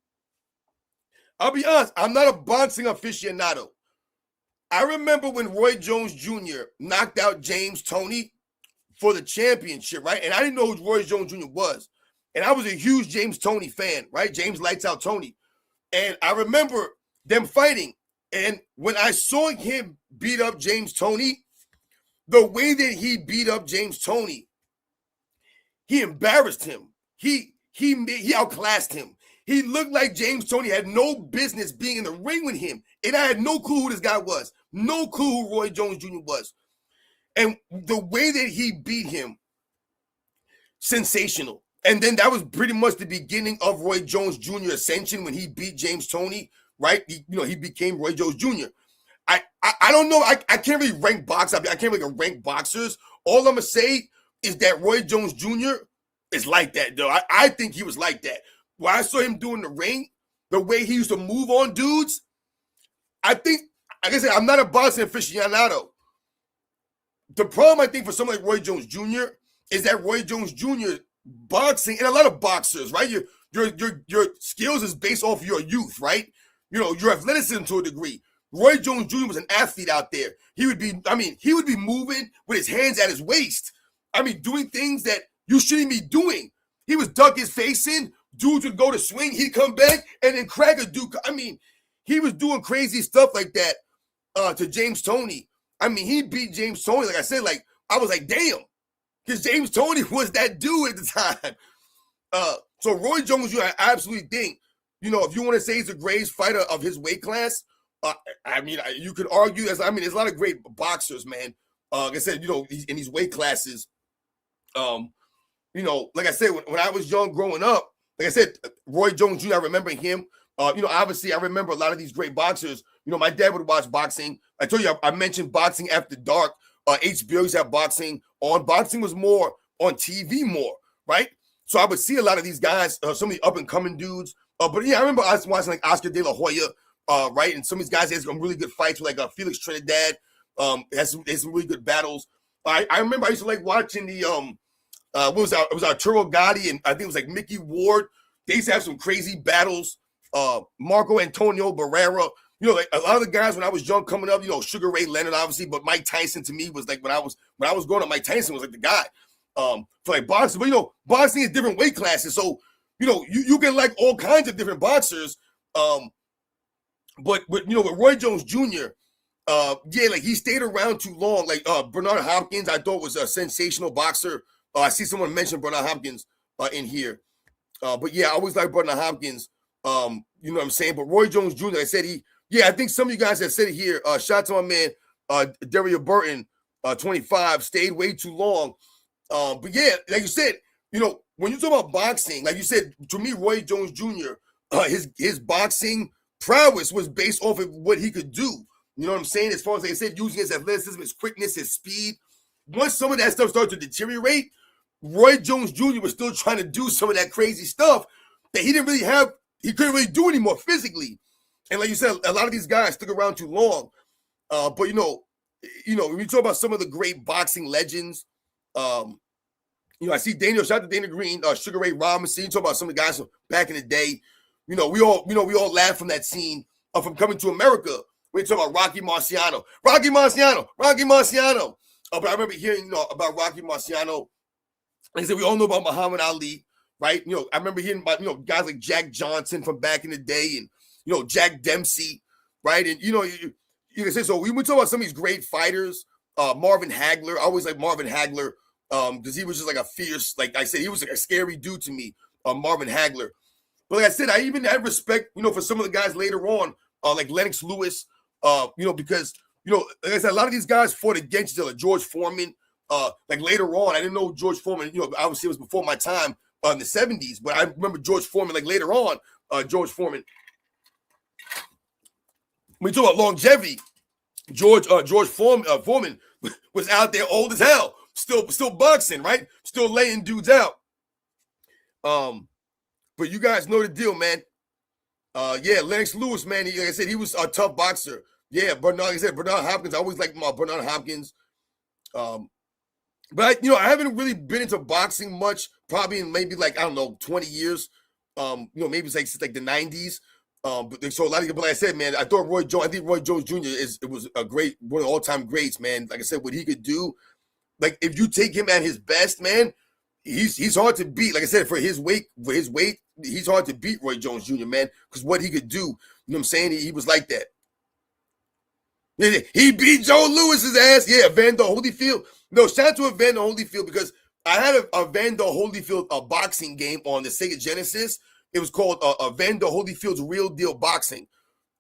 I'll be honest, I'm not a boxing aficionado. I remember when Roy Jones Jr. knocked out James Toney for the championship, right? And I didn't know who Roy Jones Jr. was. And I was a huge James Toney fan, right? James Lights Out Toney. And I remember them fighting. And when I saw him beat up James Toney, the way that he beat up James Toney, he embarrassed him. He outclassed him. He looked like James Toney had no business being in the ring with him. And I had no clue who this guy was. No clue who Roy Jones Jr. was. And the way that he beat him, sensational. And then that was pretty much the beginning of Roy Jones Jr. ascension when he beat James Toney, right? He became Roy Jones Jr. I don't know. I can't really rank boxers. I can't really rank boxers. All I'm going to say is that Roy Jones Jr. is like that, though. I think he was like that. When I saw him doing the ring, the way he used to move on dudes, I think, like I said, I'm not a boxing aficionado. The problem, I think, for someone like Roy Jones Jr. is that Roy Jones Jr. boxing, and a lot of boxers, right? Your skills is based off your youth, right? Your athleticism to a degree. Roy Jones Jr. was an athlete out there. He would be moving with his hands at his waist. Doing things that you shouldn't be doing. He was duck his face in. Dudes would go to swing. He'd come back and then crack a dude. He was doing crazy stuff like that to James Toney. He beat James Toney. Like I said, I was like, damn. Because James Toney was that dude at the time. So Roy Jones Jr., I absolutely think, if you want to say he's the greatest fighter of his weight class, you could argue there's a lot of great boxers, man. Like I said, in these weight classes, like I said, when I was young growing up, like I said, Roy Jones Jr., I remember him Obviously, I remember a lot of these great boxers. My dad would watch boxing. I told you, I mentioned boxing after dark. HBO used to have boxing on. Boxing was more on TV more, right? So I would see a lot of these guys, some of the up-and-coming dudes. But yeah, I remember I was watching like Oscar De La Hoya, right? And some of these guys had some really good fights with like Felix Trinidad. Has some really good battles. I remember I used to like watching the what was that? It was Arturo Gatti and I think it was like Mickey Ward. They used to have some crazy battles. Marco Antonio Barrera. Like a lot of the guys when I was young coming up, Sugar Ray Leonard, obviously, but Mike Tyson to me was like when I was growing up, Mike Tyson was like the guy. For like boxing, but boxing is different weight classes, so you can like all kinds of different boxers. But with Roy Jones Jr., like he stayed around too long. Like Bernard Hopkins, I thought was a sensational boxer. I see someone mention Bernard Hopkins in here. But yeah, I always like Bernard Hopkins. You know what I'm saying? But Roy Jones Jr., I said I think some of you guys have said it here. Shout out to my man, Dario Burton, 25, stayed way too long. But yeah, like you said, when you talk about boxing, like you said, to me, Roy Jones Jr., his boxing prowess was based off of what he could do. You know what I'm saying? As far as like I said, using his athleticism, his quickness, his speed. Once some of that stuff started to deteriorate, Roy Jones Jr. was still trying to do some of that crazy stuff that he didn't really have. He couldn't really do anymore physically. And like you said, a lot of these guys stuck around too long. But when you talk about some of the great boxing legends, I see shout out to Dana Green, Sugar Ray Robinson. You talk about some of the guys from back in the day. We all laugh from that scene from Coming to America. We talk about Rocky Marciano. But I remember hearing about Rocky Marciano. Like I said, we all know about Muhammad Ali, right? I remember hearing about guys like Jack Johnson from back in the day, and Jack Dempsey, right? And you can say so. We talk about some of these great fighters. Marvin Hagler, I always like Marvin Hagler because he was just like a fierce, like I said, he was like a scary dude to me. Marvin Hagler, but like I said, I even had respect, for some of the guys later on, like Lennox Lewis, because like I said, a lot of these guys fought against each other. George Foreman. Like later on, I didn't know George Foreman, obviously it was before my time in the 70s, but I remember George Foreman, like later on, George Foreman. When we talk about longevity, George Foreman was out there old as hell, still boxing, right? Still laying dudes out. But you guys know the deal, man. Lennox Lewis, man, like I said, he was a tough boxer. Yeah, Bernard Hopkins, I always like Bernard Hopkins. But I haven't really been into boxing much, probably in maybe like, I don't know, 20 years. Maybe it's like since like the 90s. But so a lot of people, like I said, man, I think Roy Jones Jr. was a great, one of the all-time greats, man. Like I said, what he could do, like if you take him at his best, man, he's hard to beat. Like I said, for his weight, he's hard to beat Roy Jones Jr., man, because what he could do, you know what I'm saying? He was like that. He beat Joe Lewis's ass. Yeah, Evander Holyfield. No, shout out to Evander Holyfield because I had a Evander Holyfield boxing game on the Sega Genesis. It was called Evander Holyfield's Real Deal Boxing.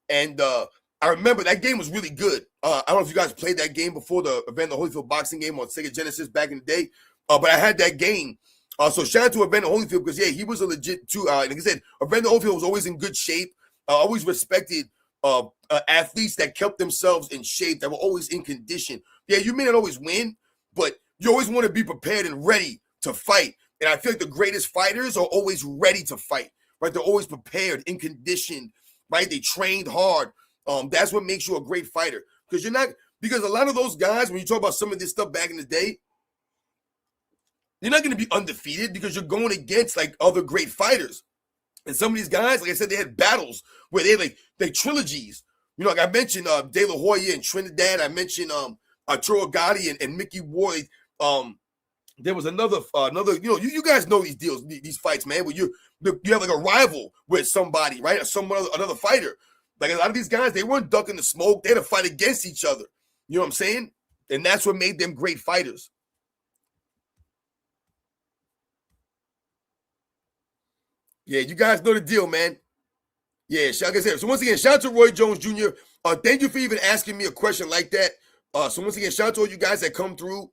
And I remember that game was really good. I don't know if you guys played that game before, the Evander Holyfield boxing game on Sega Genesis back in the day. But I had that game. So shout out to Evander Holyfield because, yeah, he was a legit too. Like I said, Evander Holyfield was always in good shape. Always respected athletes that kept themselves in shape, that were always in condition. Yeah, you may not always win, but you always want to be prepared and ready to fight. And I feel like the greatest fighters are always ready to fight, right? They're always prepared, in condition, right? They trained hard. That's what makes you a great fighter. Because a lot of those guys, when you talk about some of this stuff back in the day, you're not going to be undefeated because you're going against like other great fighters. And some of these guys, like I said, they had battles where they trilogies. Like I mentioned De La Hoya and Trinidad. I mentioned Arturo Gatti and Mickey Ward. There was another, you guys know these deals, these fights, man, where you have like a rival with somebody, right? Or another fighter. Like a lot of these guys, they weren't ducking the smoke. They had to fight against each other. You know what I'm saying? And that's what made them great fighters. Yeah, you guys know the deal, man. Yeah, like I said, so once again, shout out to Roy Jones Jr. Thank you for even asking me a question like that. So once again, shout out to all you guys that come through.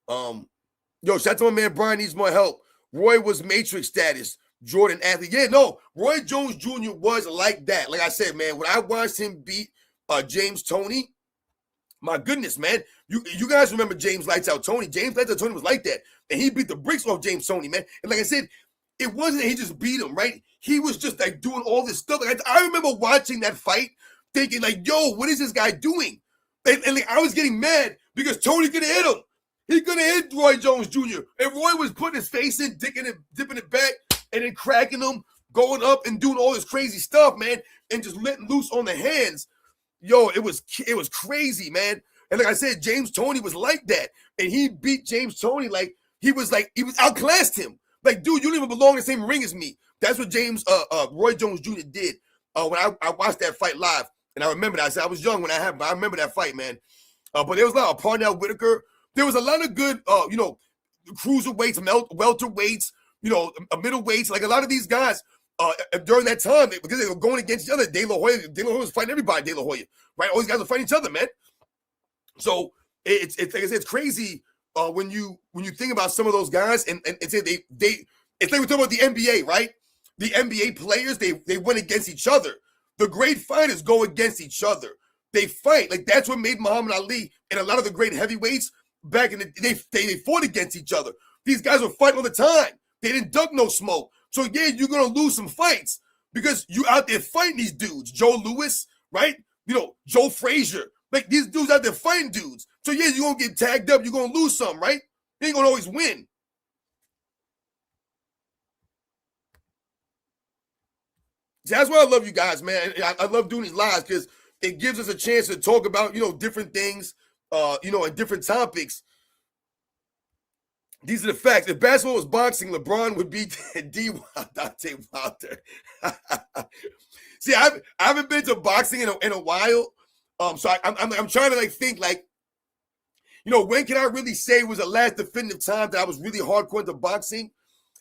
Shout out to my man Brian needs more help. Roy was Matrix status. Jordan athlete. Yeah, no, Roy Jones Jr. was like that. Like I said, man, when I watched him beat James Toney, my goodness, man. You guys remember James Lights Out Tony. James Lights Out Tony was like that. And he beat the bricks off James Toney, man. And like I said, it wasn't that he just beat him, right? He was just like doing all this stuff. Like I remember watching that fight thinking like, yo, what is this guy doing? And like, I was getting mad because Tony could have hit him. He could have hit Roy Jones Jr. And Roy was putting his face in, dipping it back, and then cracking him, going up and doing all this crazy stuff, man, and just letting loose on the hands. Yo, it was crazy, man. And like I said, James Toney was like that. And he beat James Toney like he was outclassed him. Like, dude, you don't even belong in the same ring as me. That's what Roy Jones Jr. did when I watched that fight live. And I remember that. I said I was young when but I remember that fight, man. But there was a lot of Parnell Whitaker. There was a lot of good, cruiserweights, welterweights, middleweights. Like a lot of these guys during that time, because they were going against each other. De La Hoya was fighting everybody. De La Hoya, right? All these guys were fighting each other, man. So it's like I said, it's crazy when you think about some of those guys and say it's like we're talking about the NBA, right? The NBA players they went against each other. The great fighters go against each other. They fight. Like that's what made Muhammad Ali and a lot of the great heavyweights back in the they fought against each other. These guys were fighting all the time. They didn't duck no smoke. So yeah, you're gonna lose some fights because you out there fighting these dudes. Joe Louis, right? Joe Frazier. Like these dudes out there fighting dudes. So yeah, you're gonna get tagged up, you're gonna lose some, right? You ain't gonna always win. See, that's why I love you guys, man. I love doing these lives because it gives us a chance to talk about, different things, and different topics. These are the facts. If basketball was boxing, LeBron would beat Dante Wilder. See, I haven't been to boxing in a while. So I'm trying to think when can I really say was the last definitive time that I was really hardcore into boxing?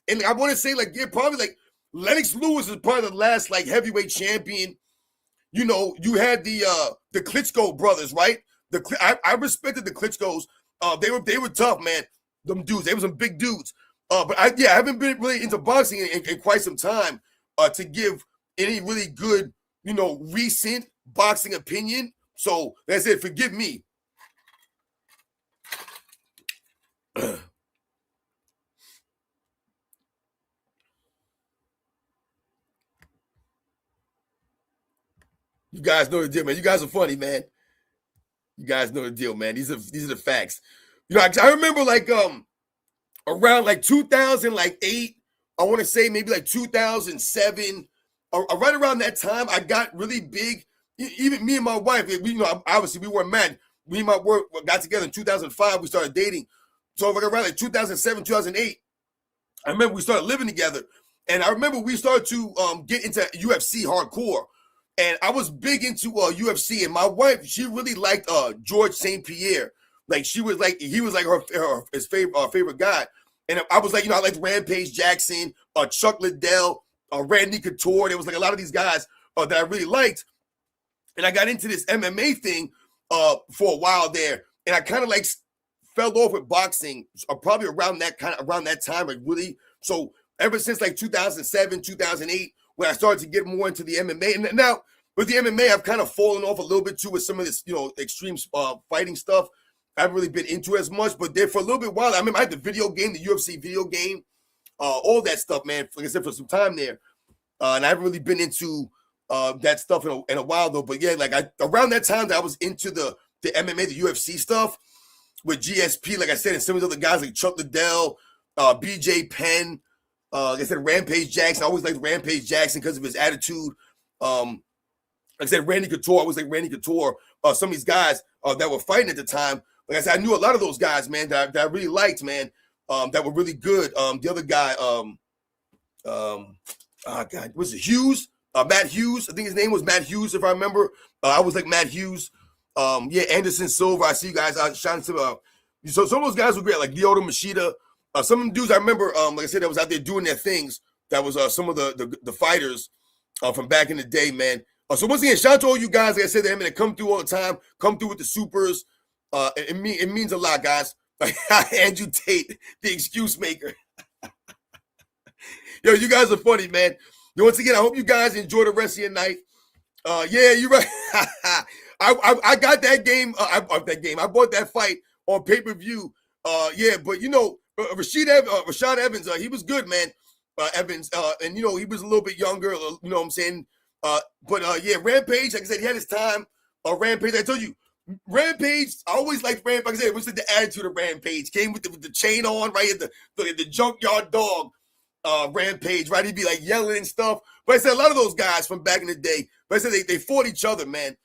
And I want to say probably Lennox Lewis is probably the last heavyweight champion. You had the Klitschko brothers, right? I respected the Klitschkos. They were tough, man. Them dudes, they were some big dudes. But I haven't been really into boxing in quite some time to give any really good, recent boxing opinion. So that's it. Forgive me. You guys know the deal, man. You guys are funny, man. You guys know the deal, man. These are the facts. I remember around 2008, I want to say maybe 2007, right around that time, I got really big. Even me and my wife, obviously we weren't mad. Me and my wife got together in 2005. We started dating. So around 2007, 2008, I remember we started living together. And I remember we started to get into UFC hardcore. And I was big into UFC. And my wife, she really liked George St. Pierre. He was his favorite guy. And I was I liked Rampage Jackson, Chuck Liddell, Randy Couture. There was a lot of these guys that I really liked. And I got into this MMA thing for a while there. And I kind of fell off with boxing probably around that time, really. So ever since 2007, 2008, when I started to get more into the MMA. And now with the MMA, I've kind of fallen off a little bit too with some of this, extreme fighting stuff. I haven't really been into as much, but there for a little bit while, I remember I had the video game, the UFC video game, all that stuff, man. Like I said, for some time there. And I haven't really been into that stuff in a while, though. But yeah, around that time that I was into the MMA, the UFC stuff with GSP, like I said, and some of the other guys like Chuck Liddell, BJ Penn, like I said, Rampage Jackson. I always liked Rampage Jackson because of his attitude. Like I said, Randy Couture. I always liked Randy Couture. Some of these guys that were fighting at the time. Like I said, I knew a lot of those guys, man, that I really liked, man, that were really good. The other guy, God, was it Hughes? Matt Hughes. I think his name was Matt Hughes, if I remember. I was like Matt Hughes. Anderson Silva. I see you guys shining some. So some of those guys were great, like Lyoto Machida. Some of them dudes I remember, like I said, that was out there doing their things. That was some of the fighters from back in the day, man. So once again, shout out to all you guys, like I said, that come through all the time, come through with the supers. It means a lot, guys. Andrew Tate, the excuse maker. Yo, you guys are funny, man. Once again, I hope you guys enjoy the rest of your night. Yeah, you're right. I got that game. I bought that fight on pay-per-view. Yeah, but Rashad Evans, he was good, man. Evans, and he was a little bit younger. You know what I'm saying? But yeah, Rampage, like I said, he had his time. Rampage, I told you, Rampage. I always liked Rampage. Like I said, it was the attitude of Rampage. Came with the chain on, right? The junkyard dog. Rampage, right? He'd be like yelling and stuff. But I said a lot of those guys from back in the day, but I said they fought each other, man.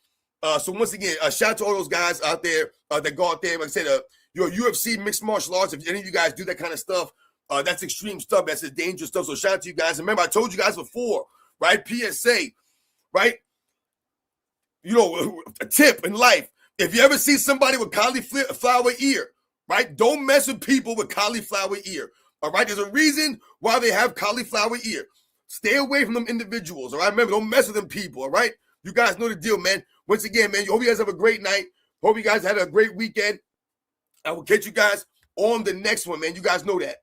So once again, shout out to all those guys out there that go out there. Like I said, your UFC mixed martial arts. If any of you guys do that kind of stuff, that's extreme stuff. That's dangerous stuff. So shout out to you guys. Remember, I told you guys before, right? PSA, right? A tip in life. If you ever see somebody with cauliflower ear, right? Don't mess with people with cauliflower ear. All right, there's a reason why they have cauliflower ear. Stay away from them individuals, all right? Remember, don't mess with them people, all right? You guys know the deal, man. Once again, man, hope you guys have a great night. Hope you guys had a great weekend. I will catch you guys on the next one, man. You guys know that.